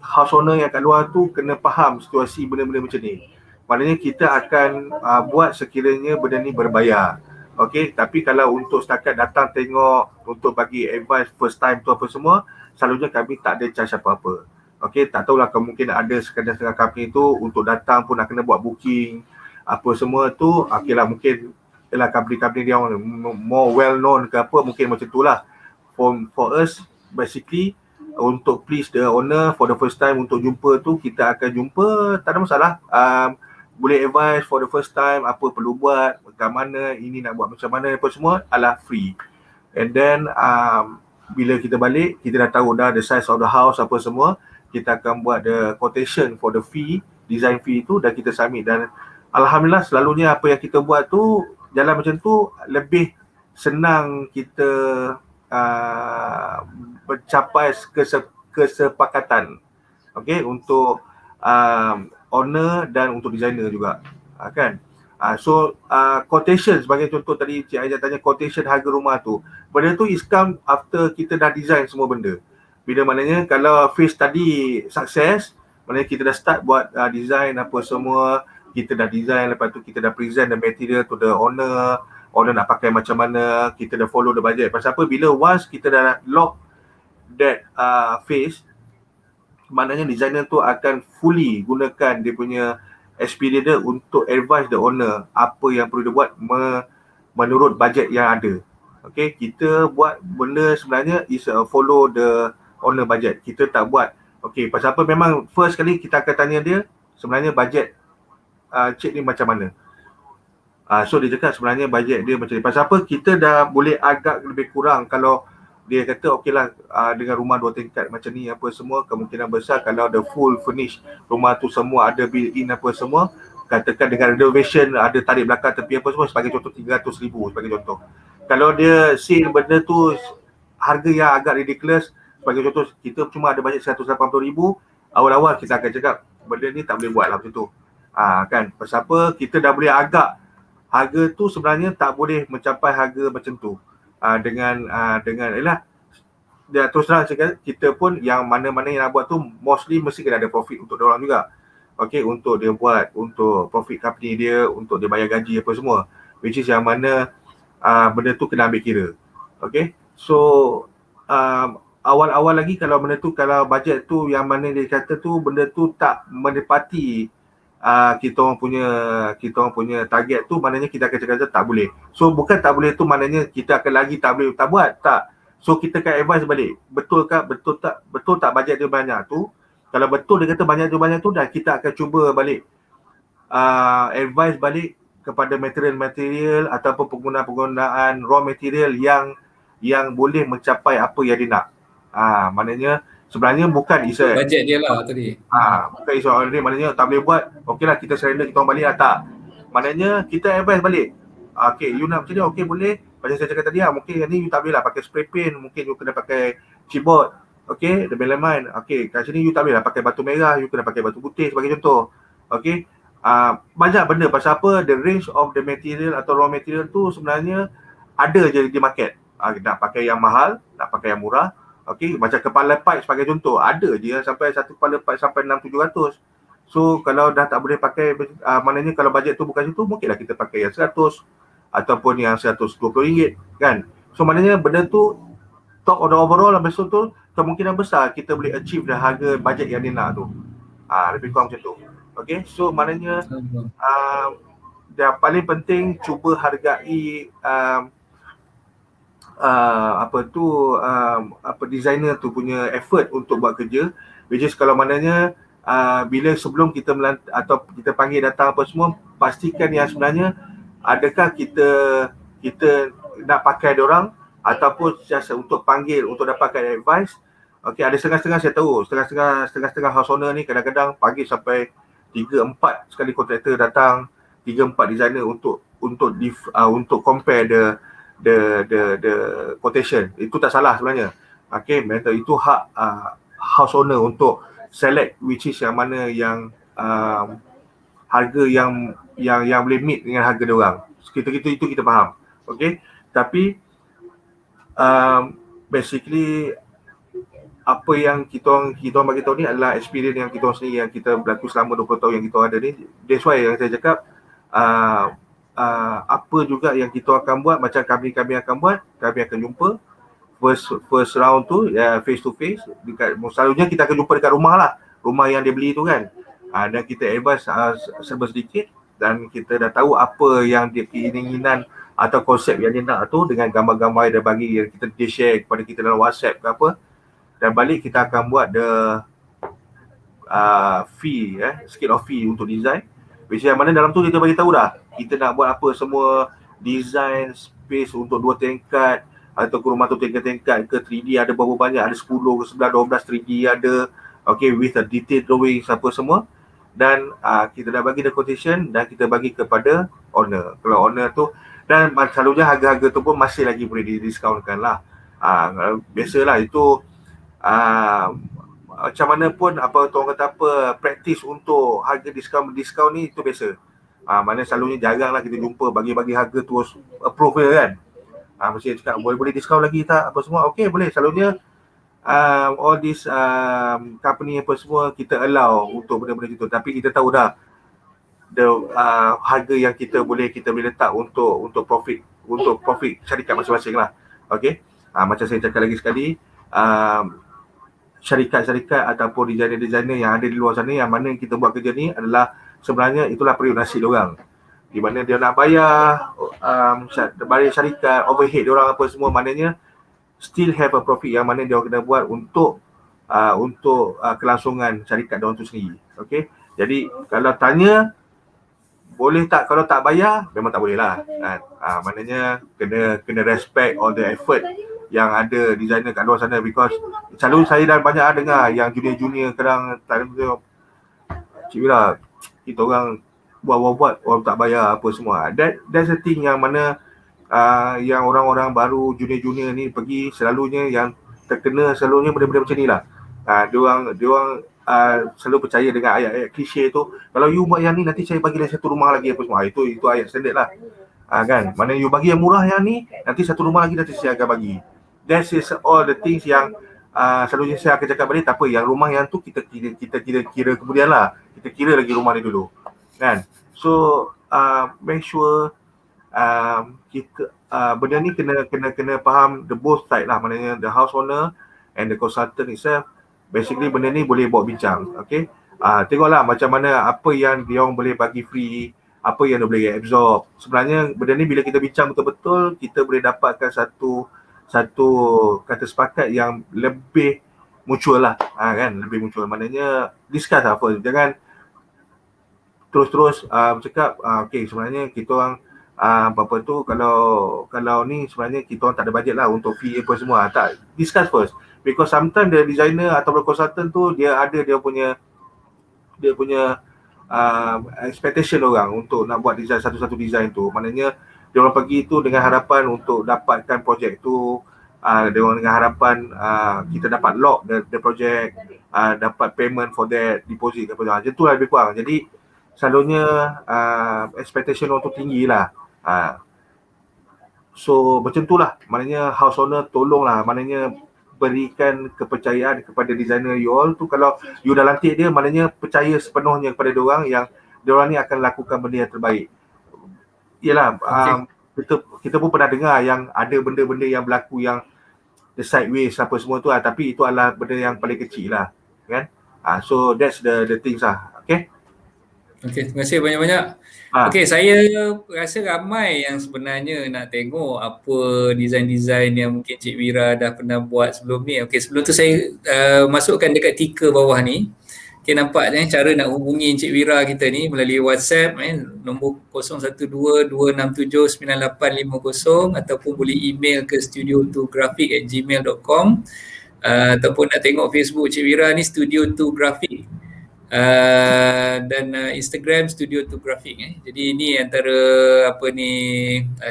house owner yang kat luar tu kena faham situasi benda-benda macam ni. Maknanya kita akan buat sekiranya benda ni berbayar. Okey, tapi kalau untuk setakat datang tengok untuk bagi advice first time tu apa semua, selalunya kami tak ada charge apa-apa. Okey, tak tahulah kemungkinan ada setengah company tu untuk datang pun nak kena buat booking apa semua tu. Okeylah, mungkin ialah company-company dia more well known ke apa, mungkin macam tu lah. For us basically untuk please the owner for the first time untuk jumpa tu, kita akan jumpa, tak ada masalah. Boleh advice for the first time apa perlu buat, macam mana, ini nak buat macam mana, apa semua adalah free. And then bila kita balik, kita dah tahu dah the size of the house apa semua, kita akan buat the quotation for the fee, design fee tu, dan kita submit. Dan alhamdulillah selalunya apa yang kita buat tu jalan macam tu, lebih senang kita mencapai kesepakatan, okay, untuk owner dan untuk designer juga, kan. So quotation sebagai contoh tadi Cik Aizah tanya quotation harga rumah tu, benda tu is come after kita dah design semua benda. Bila maknanya kalau phase tadi sukses, maknanya kita dah start buat design apa semua, kita dah design, lepas tu kita dah present the material to the owner nak pakai macam mana, kita dah follow the budget. Pasal apa, bila once kita dah lock that phase, maknanya designer tu akan fully gunakan dia punya experience dia untuk advise the owner apa yang perlu dia buat menurut budget yang ada. Okay, kita buat benda sebenarnya is follow the owner budget. Kita tak buat, okay, pasal apa, memang first kali kita akan tanya dia sebenarnya budget cik ni macam mana. So dia cakap sebenarnya budget dia macam ni. Pasal apa, kita dah boleh agak lebih kurang kalau dia kata okey lah dengan rumah 2 tingkat macam ni apa semua, kemungkinan besar kalau ada full furnish rumah tu semua ada built-in apa semua, katakan dengan renovation ada tarik belakang tepi apa semua, sebagai contoh 300,000 sebagai contoh. Kalau dia sale benda tu harga yang agak ridiculous, sebagai contoh kita cuma ada bajet 180,000, awal-awal kita akan cakap benda ni tak boleh buat lah macam tu. Kan, pasal apa, kita dah boleh agak harga tu sebenarnya tak boleh mencapai harga macam tu. Dengan ialah dia terus terang cakap, kita pun yang mana-mana yang nak buat tu mostly mesti kena ada profit untuk dia orang juga. Okey, untuk dia buat, untuk profit company dia, untuk dia bayar gaji apa semua, which is yang mana benda tu kena ambil kira. Okey, so awal-awal lagi kalau benda tu, kalau bajet tu yang mana dia kata tu benda tu tak menepati kita orang punya target tu, maknanya kita akan cakap tak boleh. So bukan tak boleh tu maknanya kita akan lagi tak boleh tak buat, tak. So kita akan advise balik, betul tak bajet dia banyak tu. Kalau betul dia kata banyak tu, dah kita akan cuba balik advise balik kepada material ataupun penggunaan raw material yang boleh mencapai apa yang dia nak. Maknanya sebenarnya bukan isu bajet dia lah tadi. Bukan isu already, maknanya tak boleh buat, okeylah kita surrender, kita orang balik lah, tak. Maknanya kita advise balik. Okay, you nak macam ni, okay boleh. Macam saya cakap tadi, mungkin yang ni you tak boleh lah pakai spray paint, mungkin you kena pakai chipboard. Okay, the melamine. Okay, kat sini you tak boleh lah pakai batu merah, you kena pakai batu putih sebagai contoh. Okay, banyak benda. Pasal apa, the range of the material atau raw material tu sebenarnya ada je di market. Nak pakai yang mahal, nak pakai yang murah. Okay, macam kepala pipe sebagai contoh, ada je sampai satu kepala pipe sampai 600-700. So kalau dah tak boleh pakai, maknanya kalau bajet tu bukan situ, mungkinlah kita pakai yang 100 ataupun yang RM120 kan. So maknanya benda tu top of the overall, besok tu kemungkinan besar kita boleh achieve dah harga bajet yang dia nak tu. Lebih kurang macam tu. Okay, so maknanya yang paling penting cuba hargai designer tu punya effort untuk buat kerja, which is kalau maknanya bila sebelum kita atau kita panggil datang apa semua, pastikan yang sebenarnya adakah kita nak pakai diorang ataupun just untuk panggil untuk dapatkan advice. Okey, ada setengah-setengah saya tahu, setengah-setengah house owner ni kadang-kadang panggil sampai 3-4 sekali kontraktor datang, 3-4 designer untuk compare the quotation. Itu tak salah sebenarnya. Okay, itu hak house owner untuk select which is yang mana yang harga yang boleh meet dengan harga dia orang. Itu kita faham. Okay, tapi basically apa yang kita orang bagi tahu ni adalah experience yang kita orang sendiri yang kita berlaku selama 20 tahun yang kita ada ni. That's why yang saya cakap apa juga yang kita akan buat, macam kami akan buat, kami akan jumpa first round tu face to face dekat, selalunya kita akan jumpa dekat rumah lah, rumah yang dia beli tu kan. Dan kita advise serba sedikit dan kita dah tahu apa yang dia keinginan atau konsep yang dia nak tu dengan gambar-gambar yang dia bagi, yang dia share kepada kita dalam WhatsApp ke apa. Dan balik kita akan buat the fee, scale of fee untuk design, which yang mana dalam tu kita bagi tahu dah kita nak buat apa semua, design space untuk 2 tingkat atau rumah tu tingkat-tingkat ke, 3D ada berapa banyak, ada 10 ke 11, 12 3D ada, okay, with a detailed drawing apa semua. Dan kita dah bagi the quotation dan kita bagi kepada owner. Kalau owner tu, dan selalunya harga-harga tu pun masih lagi boleh didiskaunkan lah. Biasalah itu macam mana pun apa orang kata apa, praktis untuk harga diskaun ni itu biasa. Mana selalunya jarang lah kita jumpa bagi-bagi harga terus approve je kan. Mesti cakap boleh diskaun lagi tak apa semua, okey boleh. Selalunya all this company apa semua kita allow untuk benda-benda itu, tapi kita tahu dah harga yang kita boleh letak untuk profit syarikat masing-masing lah. Okey, macam saya cakap lagi sekali, syarikat-syarikat ataupun designer-designer yang ada di luar sana yang mana kita buat kerja ni adalah sebenarnya itulah periuk nasi diorang, di mana dia nak bayar syarikat, overhead diorang apa semua, maknanya still have a profit yang mana dia kena buat untuk kelangsungan syarikat diorang tu sendiri. Okey, jadi kalau tanya boleh tak, kalau tak bayar memang tak boleh lah kan. Maknanya kena respect all the effort yang ada designer kat luar sana, because selalu saya dah banyak dengar yang junior kadang tak ada, Cik Wira, kita orang buat orang tak bayar apa semua. That's the thing yang mana yang orang-orang baru junior ni pergi, selalunya yang terkena selalunya benda-benda macam ni lah. Diorang selalu percaya dengan ayat-ayat klise tu, kalau you buat yang ni nanti saya bagi lagi satu rumah lagi apa semua. Itu ayat standard lah. Kan, mana you bagi yang murah yang ni, nanti satu rumah lagi nanti saya akan bagi. That is all the things yang selalunya saya akan cakap balik, tak apa, yang rumah yang tu kita kira kemudian lah. Kita kira lagi rumah ni dulu kan. So make sure kita benda ni kena faham the both side lah, maknanya the house owner and the consultant itself. Basically benda ni boleh bawa bincang. Okay, tengoklah macam mana apa yang dia orang boleh bagi free, apa yang dia boleh absorb. Sebenarnya benda ni bila kita bincang betul-betul, kita boleh dapatkan satu kata sepakat yang lebih mutual lah, kan, lebih mutual. Maknanya discuss apa, jangan terus bercakap okey sebenarnya kita orang apa tu, kalau ni sebenarnya kita orang tak ada bajet lah untuk fee apa semua. Tak, discuss first, because sometimes the designer atau consultant tu dia punya expectation orang untuk nak buat design satu-satu design tu. Maknanya dia orang pergi tu dengan harapan untuk dapatkan projek tu, dia orang dengan harapan kita dapat lock the project, dapat payment for that, deposit apa macam tu lah lebih kurang. Jadi selalunya expectation orang tu tinggi lah. So macam tu lah, maknanya house owner tolonglah, maknanya berikan kepercayaan kepada designer you all tu. Kalau you dah lantik dia, maknanya percaya sepenuhnya kepada diorang yang diorang ni akan lakukan benda yang terbaik. Yelah, kita pun pernah dengar yang ada benda-benda yang berlaku yang the sideways apa semua tu lah, tapi itu adalah benda yang paling kecil lah kan. So that's the things lah. Okay, terima kasih banyak-banyak. Okay, saya rasa ramai yang sebenarnya nak tengok apa design-design yang mungkin Cik Wira dah pernah buat sebelum ni. Okay, sebelum tu saya masukkan dekat ticker bawah ni. Okay, nampak cara nak hubungi Encik Wira kita ni melalui WhatsApp, nombor 012-267-9850, ataupun boleh email ke studio2graphic@gmail.com, ataupun nak tengok Facebook Encik Wira ni Studio2Graphic, dan Instagram Studio2Graphic. Jadi ini antara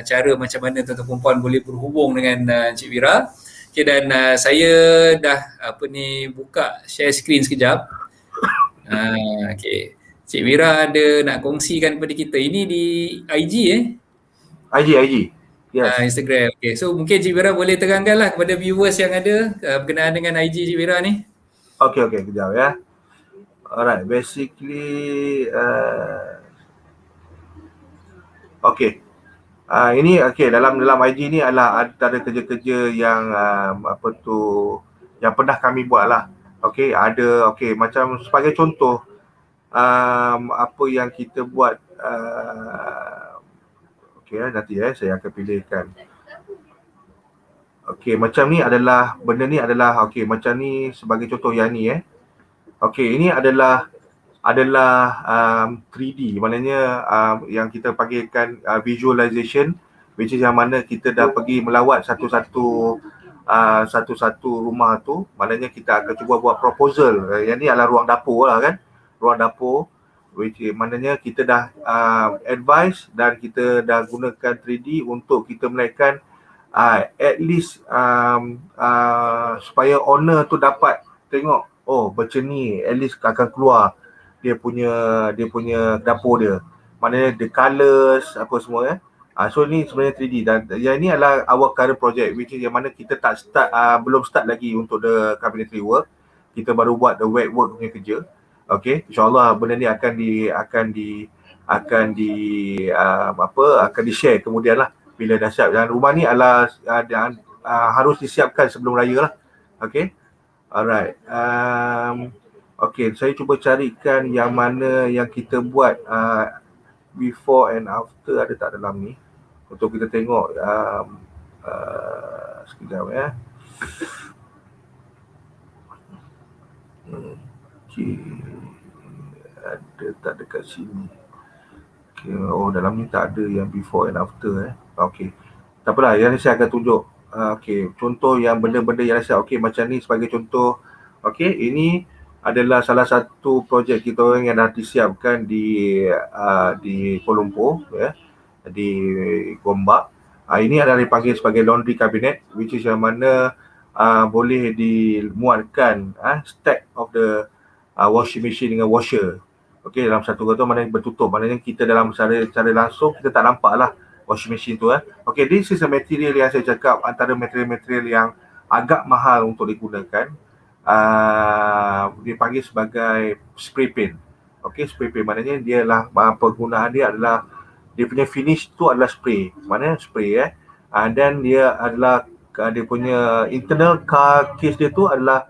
cara macam mana tuan-tuan perempuan boleh berhubung dengan Encik Wira. Okay, dan saya dah buka share screen sekejap. Okay, Cik Wira ada nak kongsikan kepada kita. Ini di IG IG. Yes. Instagram. Okay. So mungkin Cik Wira boleh terangkanlah kepada viewers yang ada berkenaan dengan IG Cik Wira ni. Okay, kejap ya. Alright, basically okay. Ini dalam IG ni adalah antara kerja-kerja yang yang pernah kami buat lah. Ada macam sebagai contoh apa yang kita buat nanti saya akan pilihkan. Macam ni adalah benda ni adalah macam ni sebagai contoh yang ni ini adalah 3D, maknanya yang kita panggilkan visualization, which is yang mana kita dah pergi melawat satu-satu rumah tu, maknanya kita akan cuba buat proposal. Yang ni adalah ruang dapur lah kan, ruang dapur, which is maknanya kita dah advise dan kita dah gunakan 3D untuk kita menaikkan at least supaya owner tu dapat tengok, oh macam ni, at least akan keluar dia punya dapur dia, maknanya the colours apa semua so ni sebenarnya 3D, dan yang ni adalah our current project, which is yang mana kita tak start, belum start lagi untuk the cabinetry work, kita baru buat the wet work punya kerja. InsyaAllah benda ni akan di share kemudian lah bila dah siap. Dan rumah ni adalah harus disiapkan sebelum raya lah. Alright. Saya cuba carikan yang mana yang kita buat before and after, ada tak dalam ni untuk kita tengok. Sekejap ada tak dekat sini? Dalam ni tak ada yang before and after tak apalah, yang ni saya akan tunjuk contoh yang benda-benda yang saya macam ni sebagai contoh. Ini adalah salah satu projek kita orang yang dah disiapkan di Kuala Lumpur di Gombak. Ini adalah dipanggil sebagai laundry cabinet, which is yang mana boleh dimuatkan stack of the washing machine dengan washer. Dalam satu kata maknanya bertutup, maknanya kita dalam cara langsung kita tak nampak lah washing machine tu. This is a material yang saya cakap antara material-material yang agak mahal untuk digunakan. Dipanggil sebagai spray paint. Spray paint maknanya dia lah, penggunaan dia adalah dia punya finish tu adalah spray, maknanya spray dan dia adalah dia punya internal car case dia tu adalah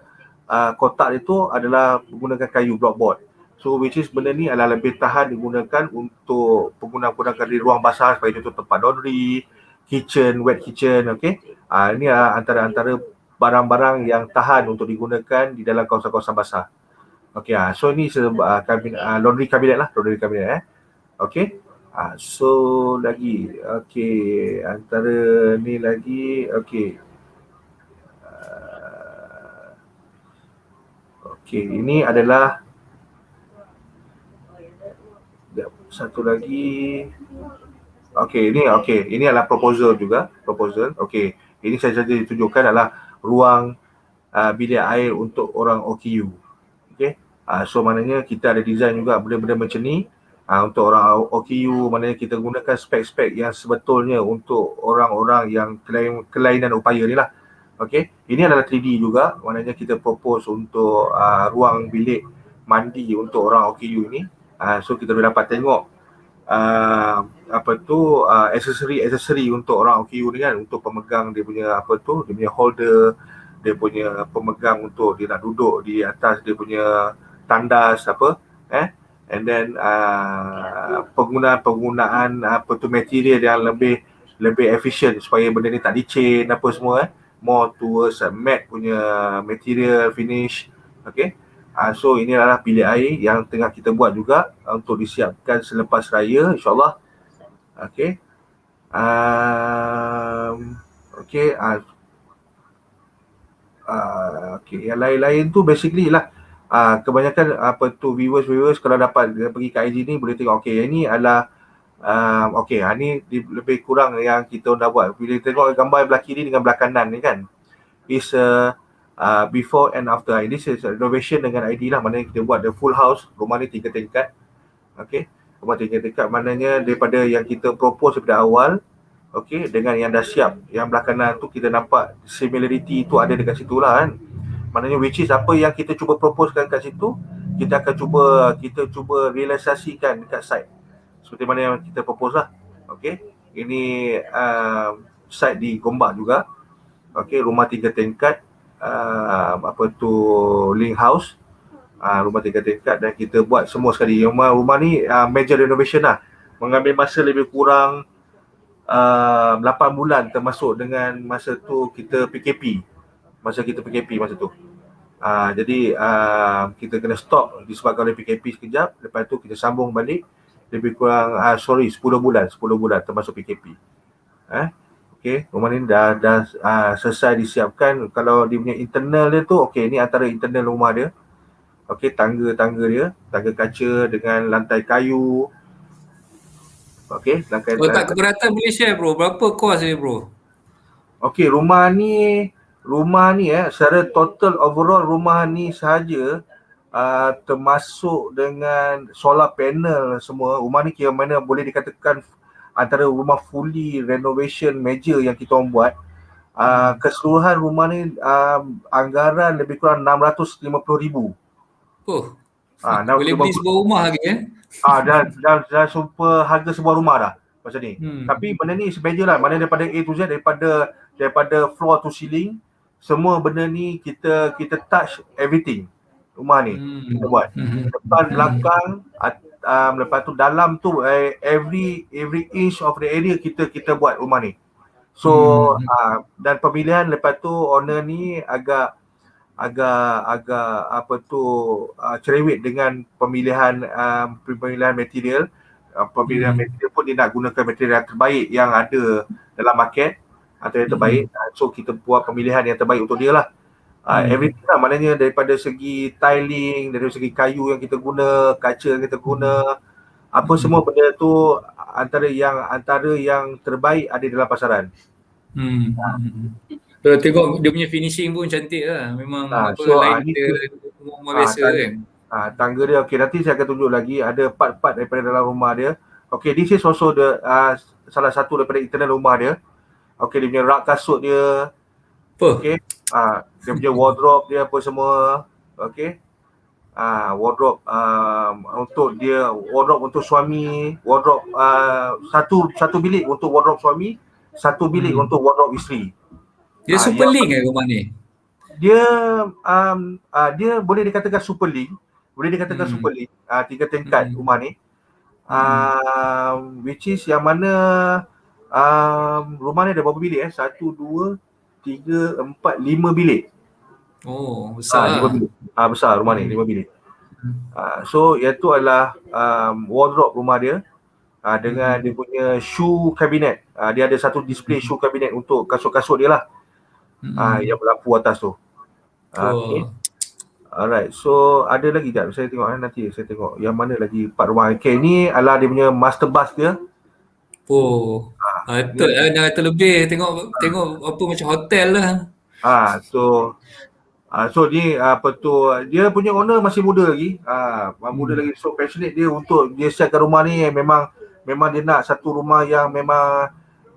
kotak dia tu adalah menggunakan kayu blockboard. So which is benda ni adalah lebih tahan digunakan untuk penggunaan di ruang basah, sebagai contoh tempat laundry, kitchen, wet kitchen. Ini antara barang-barang yang tahan untuk digunakan di dalam kawasan-kawasan basah. So ni laundry cabinet lah, laundry cabinet so lagi antara ni lagi ini adalah satu lagi. Ini adalah proposal juga, ini saya saja ditunjukkan adalah ruang bilik air untuk orang OKU. So maknanya kita ada design juga benda-benda macam ni untuk orang OKU, maknanya kita gunakan spek-spek yang sebetulnya untuk orang-orang yang kelainan upaya ni lah. Ini adalah 3D juga, maknanya kita propose untuk ruang bilik mandi untuk orang OKU ni. So kita boleh dapat tengok aksesori untuk orang OKU ni kan, untuk pemegang dia punya dia punya holder, dia punya pemegang untuk dia nak duduk di atas dia punya tandas and then penggunaan material yang lebih efisien supaya benda ni tak licin apa semua more towards matte punya material finish. So ini adalah bilik air yang tengah kita buat juga untuk disiapkan selepas raya, insyaAllah. Yang lain-lain tu basically lah kebanyakan viewers kalau dapat pergi ke IG ni boleh tengok. Ini adalah ni lebih kurang yang kita dah buat. Bila tengok gambar belah kiri dengan belah kanan ni kan, is before and after. This is renovation dengan ID lah, maknanya kita buat the full house. Rumah ni 3 tingkat. Rumah 3 tingkat, maknanya daripada yang kita propose daripada awal okey, dengan yang dah siap. Yang belah kanan tu kita nampak similarity tu ada dekat situ lah kan. Maknanya which is apa yang kita cuba proposekan kat situ, kita cuba realisasikan dekat site. Seperti mana yang kita propose lah. Okey. Ini site di Gombak juga. Okey, rumah 3 tingkat, link house. Rumah 3 tingkat dan kita buat semua sekali. Rumah ni major renovation lah. Mengambil masa lebih kurang 8 bulan, termasuk dengan masa tu kita PKP. Masa tu. Jadi kita kena stop disebabkan oleh PKP sekejap. Lepas tu kita sambung balik lebih kurang 10 bulan termasuk PKP. Okey, rumah ni dah selesai disiapkan. Kalau dia punya internal dia tu, okey, ni antara internal rumah dia. Okey, tangga dia, tangga kaca dengan lantai kayu. Okey, Kalau tak keberatan boleh share bro, berapa kos dia bro? Okey, rumah ni secara total overall rumah ni sahaja termasuk dengan solar panel semua. Rumah ni kira mana boleh dikatakan antara rumah fully renovation major yang kita orang buat. Keseluruhan rumah ni anggaran lebih kurang 650,000. Boleh beli sebuah rumah lagi Dah super harga sebuah rumah dah macam ni. Tapi benda ni sebeja lah, mana daripada A to Z, daripada floor to ceiling, semua benda ni kita touch everything. Rumah ni kita buat depan, belakang, lepas tu dalam tu every inch of the area kita buat rumah ni. So dan pemilihan lepas tu owner ni agak cerewet dengan pemilihan material. Pemilihan material pun dia nak gunakan material yang terbaik yang ada dalam market atau yang terbaik. So kita buat pemilihan yang terbaik untuk dia lah. Everything lah, maknanya daripada segi tiling, dari segi kayu yang kita guna, kaca yang kita guna, apa semua benda tu antara yang terbaik ada dalam pasaran. Tengok dia punya finishing pun cantik lah. Memang lain rumah biasa kan. Tangga dia okey, nanti saya akan tunjuk lagi ada part-part daripada dalam rumah dia. Okey, this is also salah satu daripada internal rumah dia. Okey, dia punya rak kasut dia. Okey. Dia punya wardrobe dia apa semua. Okey. Wardrobe untuk suami, wardrobe satu bilik untuk wardrobe suami, satu bilik untuk wardrobe isteri. Dia super link rumah ni. Dia boleh dikatakan super link. Super link. 3 tingkat rumah ni. Which is yang mana rumah ni ada berapa bilik 1, 2, 3, 4, 5 bilik. Oh, besar. 5 bilik. Besar rumah ni, 5 bilik. So iaitu adalah wardrobe rumah dia. Dengan dia punya shoe cabinet. Dia ada satu display shoe cabinet untuk kasut-kasut dia lah. Yang berlampu atas tu. Okay. Alright, so ada lagi tak? Saya tengok nanti saya tengok yang mana lagi part rumah. Okay, ni adalah dia punya master bath dia. Dah terlebih tengok apa macam hotel lah. So ni dia punya owner masih muda lagi. Muda lagi, so passionate dia untuk dia siapkan rumah ni. Memang dia nak satu rumah yang memang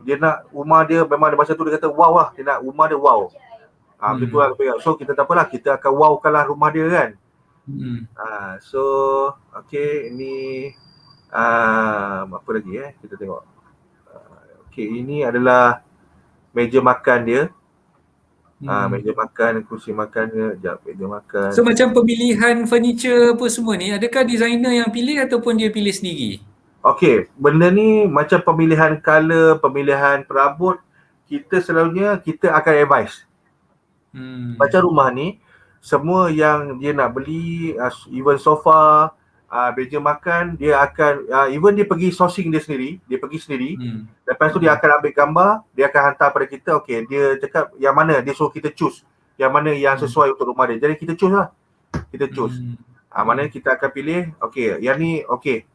dia nak rumah dia memang masa tu dia kata wow lah, dia nak rumah dia wow. Betul lah. So kita tak apalah, kita akan wowkan lah rumah dia kan. So okay, ini apa lagi kita tengok. Okay, ini adalah meja makan dia. Meja makan, kursi makan dia, meja makan. So macam pemilihan furniture apa semua ni, adakah designer yang pilih ataupun dia pilih sendiri? Okey, benda ni macam pemilihan color, pemilihan perabot, kita selalunya kita akan advise. Macam rumah ni, semua yang dia nak beli, even sofa, meja makan, dia akan even dia pergi sourcing dia sendiri, lepas tu dia akan ambil gambar, dia akan hantar pada kita. Okey, dia cakap yang mana, dia suruh kita choose yang mana yang sesuai untuk rumah dia. Jadi kita choose lah. Maknanya kita akan pilih, okey, yang ni okey.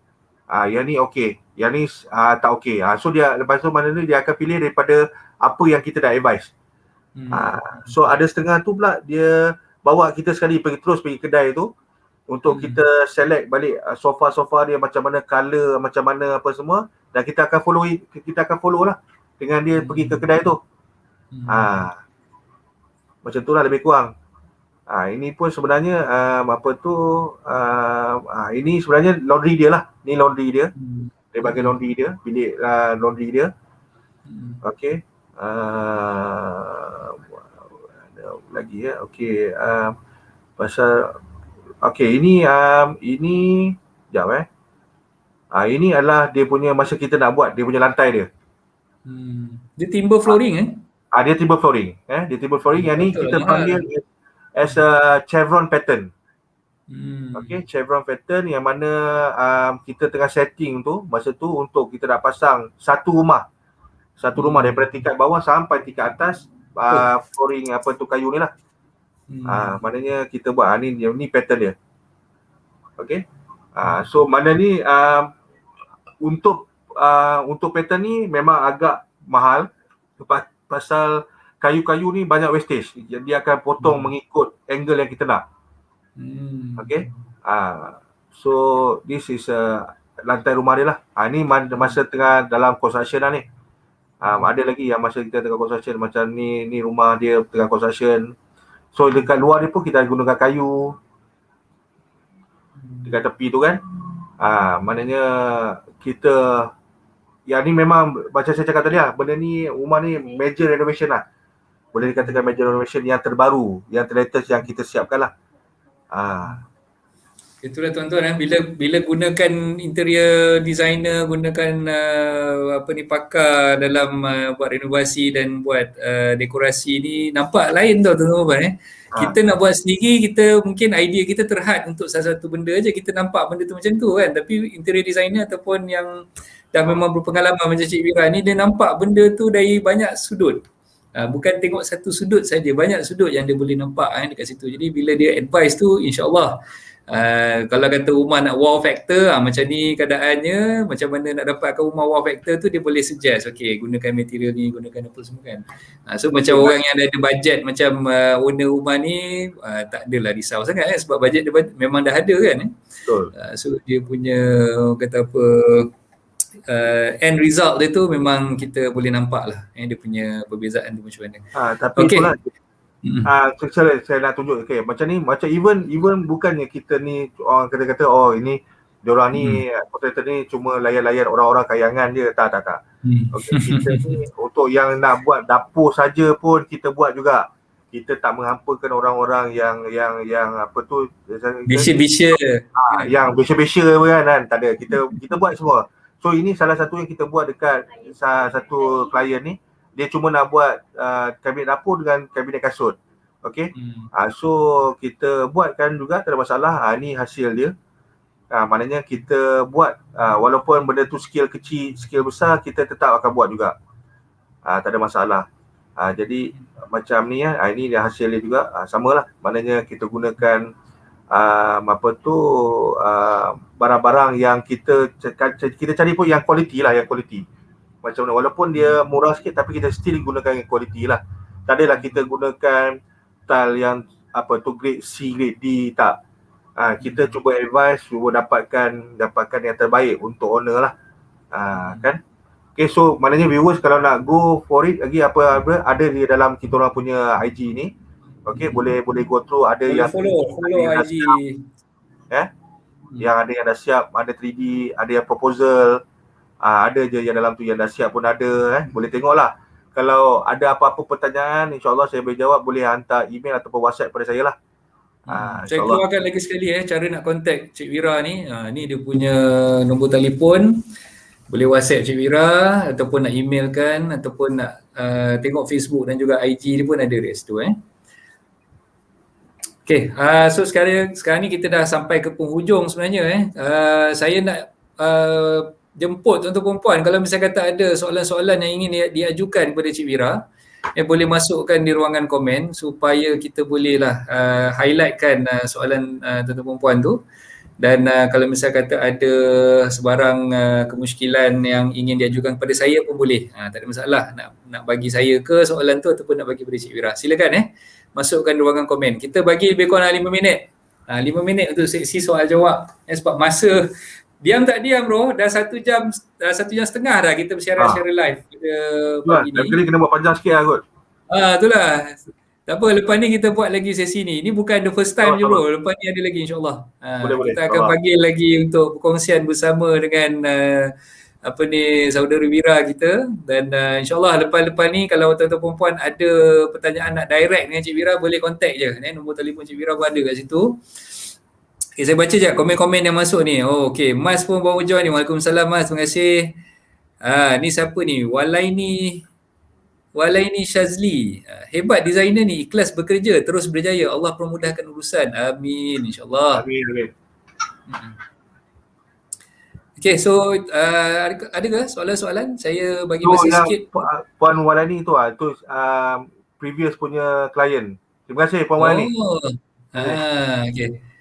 Yang ni okey, yang ni tak okey. So dia lepas tu maknanya dia akan pilih daripada apa yang kita dah advise. So ada setengah tu pula dia bawa kita sekali pergi kedai tu untuk kita select balik sofa-sofa dia macam mana color, macam mana apa semua, dan kita akan follow lah. dengan dia pergi ke kedai tu. Macam tu lah lebih kurang. Ini pun sebenarnya ini sebenarnya laundry dia lah. Ni laundry dia. Dia bagi laundry dia, bilik laundry dia. Okey. Ada lagi ya. Okey. Pasal ini jap ini adalah dia punya masa kita nak buat dia punya lantai dia. Dia timber flooring Dia timber flooring. Dia timber flooring yang ni kita panggil as a chevron pattern. Okey, chevron pattern yang mana kita tengah setting tu masa tu untuk kita nak pasang satu rumah daripada tingkat bawah sampai tingkat atas flooring kayu ni lah. Maknanya kita buat ni pattern dia. Okey. So mana ni untuk pattern ni memang agak mahal pasal kayu-kayu ni banyak wastage. Dia akan potong mengikut angle yang kita nak. Okay. So this is lantai rumah dia lah. Ni masa tengah dalam construction lah ni. Ada lagi yang masa kita tengah construction macam ni rumah dia tengah construction. So dekat luar dia pun kita gunakan kayu. Dekat tepi tu kan. Maknanya kita yang ni memang macam saya cakap tadi lah, benda ni rumah ni major renovation lah. Boleh dikatakan major renovation yang terbaru, yang latest yang kita siapkan lah. Itulah tuan-tuan bila gunakan interior designer, gunakan pakar dalam buat renovasi dan buat dekorasi ni nampak lain tau tuan-tuan. Kita nak buat sendiri, kita mungkin idea kita terhad untuk salah satu benda je, kita nampak benda tu macam tu kan, tapi interior designer ataupun yang dah memang berpengalaman macam Cik Wira ni, dia nampak benda tu dari banyak sudut. Bukan tengok satu sudut saja, banyak sudut yang dia boleh nampak dekat situ. Jadi bila dia advice tu, insyaAllah kalau kata rumah nak wow factor, macam ni keadaannya, macam mana nak dapatkan rumah wow factor tu, dia boleh suggest, okay, gunakan material ni, gunakan apa semua kan. So macam orang yang ada budget macam owner rumah ni, tak adalah risau sangat sebab budget dia memang dah ada kan. Betul. So dia punya kata apa, end result dia tu memang kita boleh nampak lah dia punya perbezaan tu macam mana. Tapi itulah saya nak tunjuk macam ni, macam even bukannya kita ni orang kata ini diorang ni kontraktor ni cuma layan-layan orang-orang kayangan je, tak. Okay, kita ni untuk yang nak buat dapur saja pun kita buat juga. Kita tak menghampakan orang-orang yang bisya-bisya. Yang bisya-bisya kan, tak ada. Kita buat semua. So ini salah satu yang kita buat dekat satu klien ni. Dia cuma nak buat kabinet dapur dengan kabinet kasut. Okay. So kita buatkan juga, tak ada masalah. Ni hasil dia. Maknanya kita buat walaupun benda tu skill kecil, skill besar, kita tetap akan buat juga. Tak ada masalah. Jadi macam ni ini dia hasil dia juga. Samalah. Maknanya kita gunakan barang-barang yang kita cari pun yang kualiti lah, yang kualiti. Macam mana, walaupun dia murah sikit tapi kita still gunakan yang kualiti lah. Tak adalah kita gunakan tile yang grade C, grade D, tak. Kita cuba advise, cuba dapatkan yang terbaik untuk owner lah. Kan? Okay, so maknanya viewers kalau nak go for it lagi apa ada di dalam kita orang punya IG ni. Okay, boleh go through, ada boleh yang follow IG. Yang ada yang dah siap, ada 3D, ada yang proposal. Ada je yang dalam tu yang dah siap pun ada. Boleh tengoklah. Kalau ada apa-apa pertanyaan, insyaAllah saya boleh jawab. Boleh hantar email ataupun WhatsApp pada saya lah. Saya keluarkan lagi sekali cara nak contact Cik Wira ni. Ni dia punya nombor telefon. Boleh WhatsApp Cik Wira ataupun nak emailkan ataupun nak tengok Facebook dan juga IG dia pun ada dekat situ. Okay, so sekarang ni kita dah sampai ke penghujung sebenarnya. Saya nak jemput tuan-tuan perempuan, kalau misalnya kata ada soalan-soalan yang ingin diajukan kepada Cik Wira, boleh masukkan di ruangan komen supaya kita bolehlah highlightkan soalan tuan-tuan perempuan tu. Dan kalau misalnya kata ada sebarang kemusykilan yang ingin diajukan kepada saya pun boleh. Tak ada masalah nak bagi saya ke soalan tu ataupun nak bagi kepada Cik Wira. Silakan masukkan di ruangan komen. Kita bagi lebih kurang 5 minit. 5 minit untuk sesi soal jawab. Sebab masa diam tak diam bro, dah 1 jam setengah dah kita bersiaran secara live. pada Itulah, pagi dan ni. kali kena buat panjang sikit lah kot. Itulah. Tak apa, lepas ni kita buat lagi sesi ni. Ini bukan the first time je bro. Lepas ni ada lagi insyaAllah. Boleh, Kita akan insyaAllah. panggil lagi untuk perkongsian bersama dengan saudara Wira kita. Dan insyaAllah lepas-lepas ni kalau tuan-tuan perempuan ada pertanyaan nak direct dengan Cik Wira, boleh contact je. Nombor telefon Cik Wira pun ada kat situ. Okay, saya baca je komen-komen yang masuk ni. Oh, okay. Mas pun baru join ni. Waalaikumsalam Mas. Terima kasih. Ni siapa ni? Walaini Shazli. Hebat designer ni. Ikhlas bekerja. Terus berjaya. Allah permudahkan urusan. Amin. InsyaAllah. Amin. Okay, so ada ke soalan-soalan? Saya bagi masa sikit. Puan Walani tu previous punya klien. Terima kasih Puan Walani. Okay.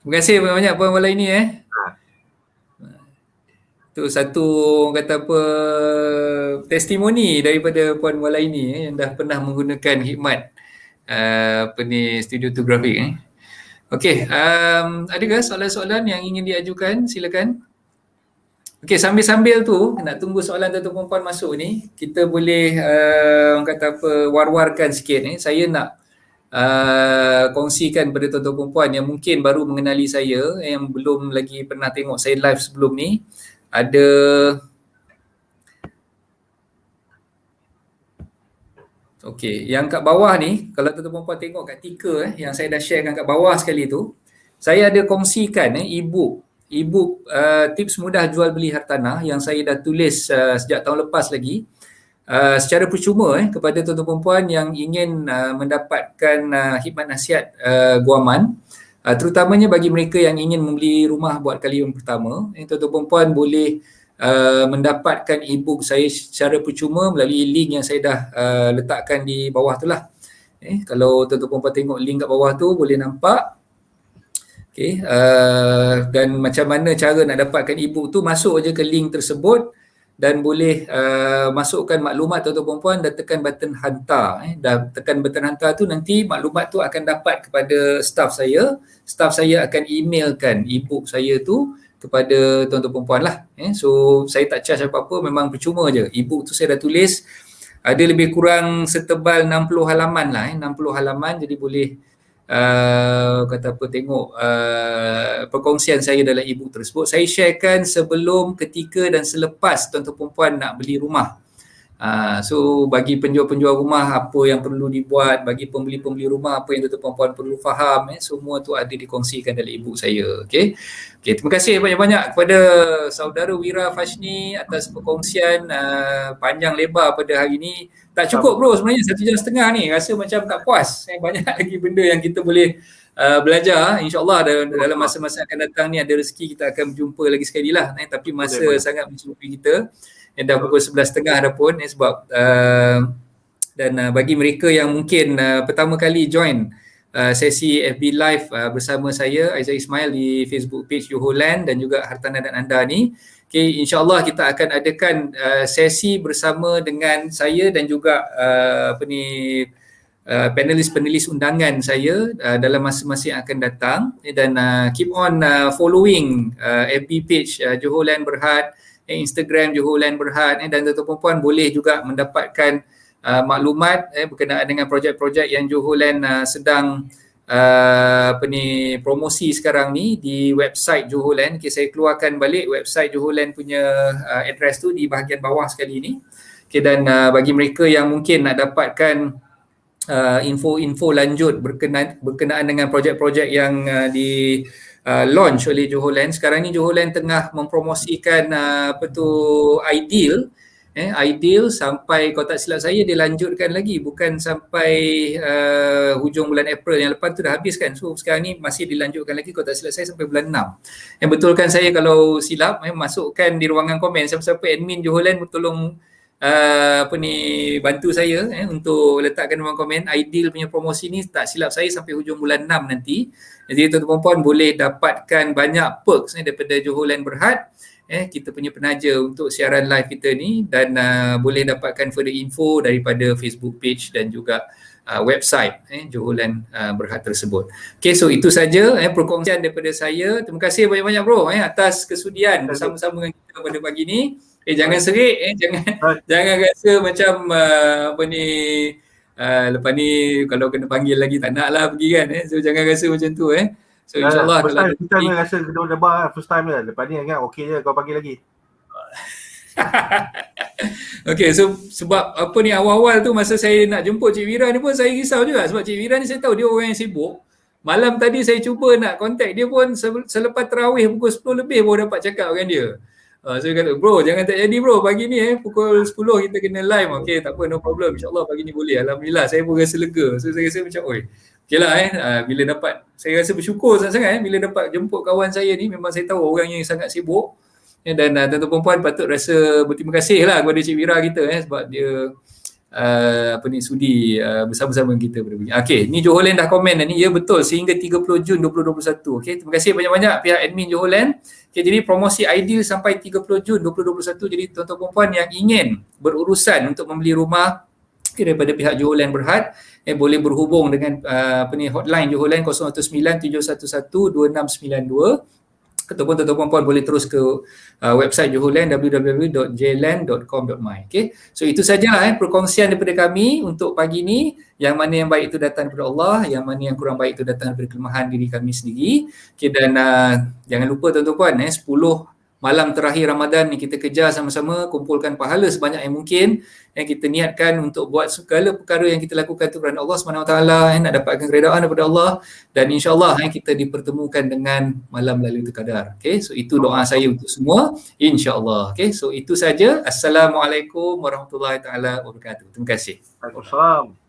Terima kasih banyak-banyak Puan Walaini Tu satu kata apa testimoni daripada Puan Walaini yang dah pernah menggunakan khidmat studio photography. Okey, adakah soalan-soalan yang ingin diajukan? Silakan. Okey, sambil-sambil tu nak tunggu soalan tuan-tuan perempuan masuk ni, kita boleh kata apa war-warkan sikit Saya nak kongsikan pada tuan-tuan perempuan yang mungkin baru mengenali saya, yang belum lagi pernah tengok saya live sebelum ni. Ada okey, yang kat bawah ni kalau tuan-tuan perempuan tengok kat ticker yang saya dah sharekan kat bawah sekali tu, saya ada kongsikan e-book tips mudah jual beli hartanah yang saya dah tulis sejak tahun lepas lagi. Secara percuma kepada tuan-tuan perempuan yang ingin mendapatkan khidmat nasihat guaman, terutamanya bagi mereka yang ingin membeli rumah buat kali yang pertama. Tuan-tuan perempuan boleh mendapatkan e-book saya secara percuma melalui link yang saya dah letakkan di bawah tu lah. Kalau tuan-tuan perempuan tengok link kat bawah tu boleh nampak. Okay, dan macam mana cara nak dapatkan e-book tu, masuk je ke link tersebut dan boleh masukkan maklumat tuan-tuan perempuan dan tekan button hantar. Dah tekan button hantar tu, nanti maklumat tu akan dapat kepada staff saya. Staff saya akan emailkan e-book saya tu kepada tuan-tuan perempuan lah. So saya tak charge apa-apa, memang percuma je. E-book tu saya dah tulis, ada lebih kurang setebal 60 halaman lah. 60 halaman, jadi boleh kata apa tengok perkongsian saya dalam e-book tersebut. Saya sharekan sebelum, ketika dan selepas tuan-tuan perempuan nak beli rumah. So bagi penjual-penjual rumah apa yang perlu dibuat, bagi pembeli-pembeli rumah apa yang tuan-tuan perempuan perlu faham, semua tu ada dikongsikan dalam e-book saya. Okay, terima kasih banyak-banyak kepada saudara Wira Fashni atas perkongsian panjang lebar pada hari ini. Tak cukup bro sebenarnya 1 jam setengah ni, rasa macam tak puas. Banyak lagi benda yang kita boleh belajar. InsyaAllah dalam masa-masa akan datang ni ada rezeki kita akan berjumpa lagi sekali lah. Tapi masa sangat mencukupi kita. Dah pukul 11.30 dah pun sebab dan bagi mereka yang mungkin pertama kali join sesi FB Live bersama saya Aizat Ismail di Facebook page Johor Land dan juga Hartanah dan Anda ni. Okay, insyaAllah kita akan adakan sesi bersama dengan saya dan juga panelis-panelis undangan saya dalam masa-masa yang akan datang. Dan keep on following FB page Johor Land Berhad, Instagram Johor Land Berhad, dan tuan-tuan perempuan boleh juga mendapatkan maklumat berkenaan dengan projek-projek yang Johor Land sedang promosi sekarang ni di website Johor Land. Okay, saya keluarkan balik website Johor Land punya address tu di bahagian bawah sekali ni. Okay, dan bagi mereka yang mungkin nak dapatkan info-info lanjut berkenaan dengan projek-projek yang di launch oleh Johor Land. Sekarang ni Johor Land tengah mempromosikan Ideal sampai, kalau tak silap saya, dia lanjutkan lagi, bukan sampai hujung bulan April yang lepas tu dah habis kan. So sekarang ni masih dilanjutkan lagi, kalau tak silap saya sampai bulan 6. Yang betulkan saya kalau silap, masukkan di ruangan komen siapa-siapa admin Johor Land tolong bantu saya untuk letakkan ruang komen. Ideal punya promosi ni tak silap saya sampai hujung bulan 6 nanti. Jadi tuan-tuan perempuan boleh dapatkan banyak perks daripada Johor Land Berhad, kita punya penaja untuk siaran live kita ni, dan boleh dapatkan further info daripada Facebook page dan juga website Johor Land Berhad tersebut. Okay, so itu saja perkongsian daripada saya. Terima kasih banyak-banyak bro atas kesudian bersama-sama dengan kita kita pada pagi ni. Jangan serik, jangan rasa macam apa ni, lepas ni kalau kena panggil lagi tak nak lah pergi kan. So jangan rasa macam tu. So insyaAllah First kalau time dia rasa kedua debar first time dia. Lepas ni ingat okey je kau panggil lagi. Okay, so sebab apa ni, awal-awal tu masa saya nak jemput Cik Wira ni pun saya risau juga, sebab Cik Wira ni saya tahu dia orang yang sibuk. Malam tadi saya cuba nak contact dia pun selepas tarawih pukul 10 lebih baru dapat cakap dengan dia. So dia kata, bro jangan tak jadi bro, pagi ni pukul 10 kita kena live. Okay, tak apa, no problem, insyaAllah pagi ni boleh. Alhamdulillah, saya pun rasa lega. So saya rasa macam, oi okay lah bila dapat, saya rasa bersyukur sangat-sangat bila dapat jemput kawan saya ni. Memang saya tahu orang yang sangat sibuk. Dan tuan-tuan puan patut rasa berterima kasih lah kepada Cik Wira kita sebab dia sudi bersama-sama kita pada begini. Okey, ni Johor Land dah komen dah ni. Ya betul, sehingga 30 Jun 2021. Okey, terima kasih banyak-banyak pihak admin Johor Land. Okey, jadi promosi ideal sampai 30 Jun 2021. Jadi tuan-tuan puan yang ingin berurusan untuk membeli rumah daripada pihak Johor Land Berhad, boleh berhubung dengan hotline Johor Land 019-711-2692. Ataupun tuan-tuan puan boleh terus ke website Johor Land www.jland.com.my. Okay, so itu sajalah perkongsian daripada kami untuk pagi ni. Yang mana yang baik itu datang daripada Allah, yang mana yang kurang baik itu datang daripada kelemahan diri kami sendiri. Okay, dan jangan lupa tuan-tuan puan 10 malam terakhir Ramadan ni kita kejar sama-sama, kumpulkan pahala sebanyak yang mungkin. Yang kita niatkan untuk buat segala perkara yang kita lakukan itu kerana Allah SWT, nak dapatkan keredaan daripada Allah, dan insyaAllah kita dipertemukan dengan malam Lailatul Qadar. Okay, so itu doa saya untuk semua, insyaAllah. Okay, so itu saja. Assalamualaikum warahmatullahi taala wabarakatuh. Terima kasih. Waalaikumsalam.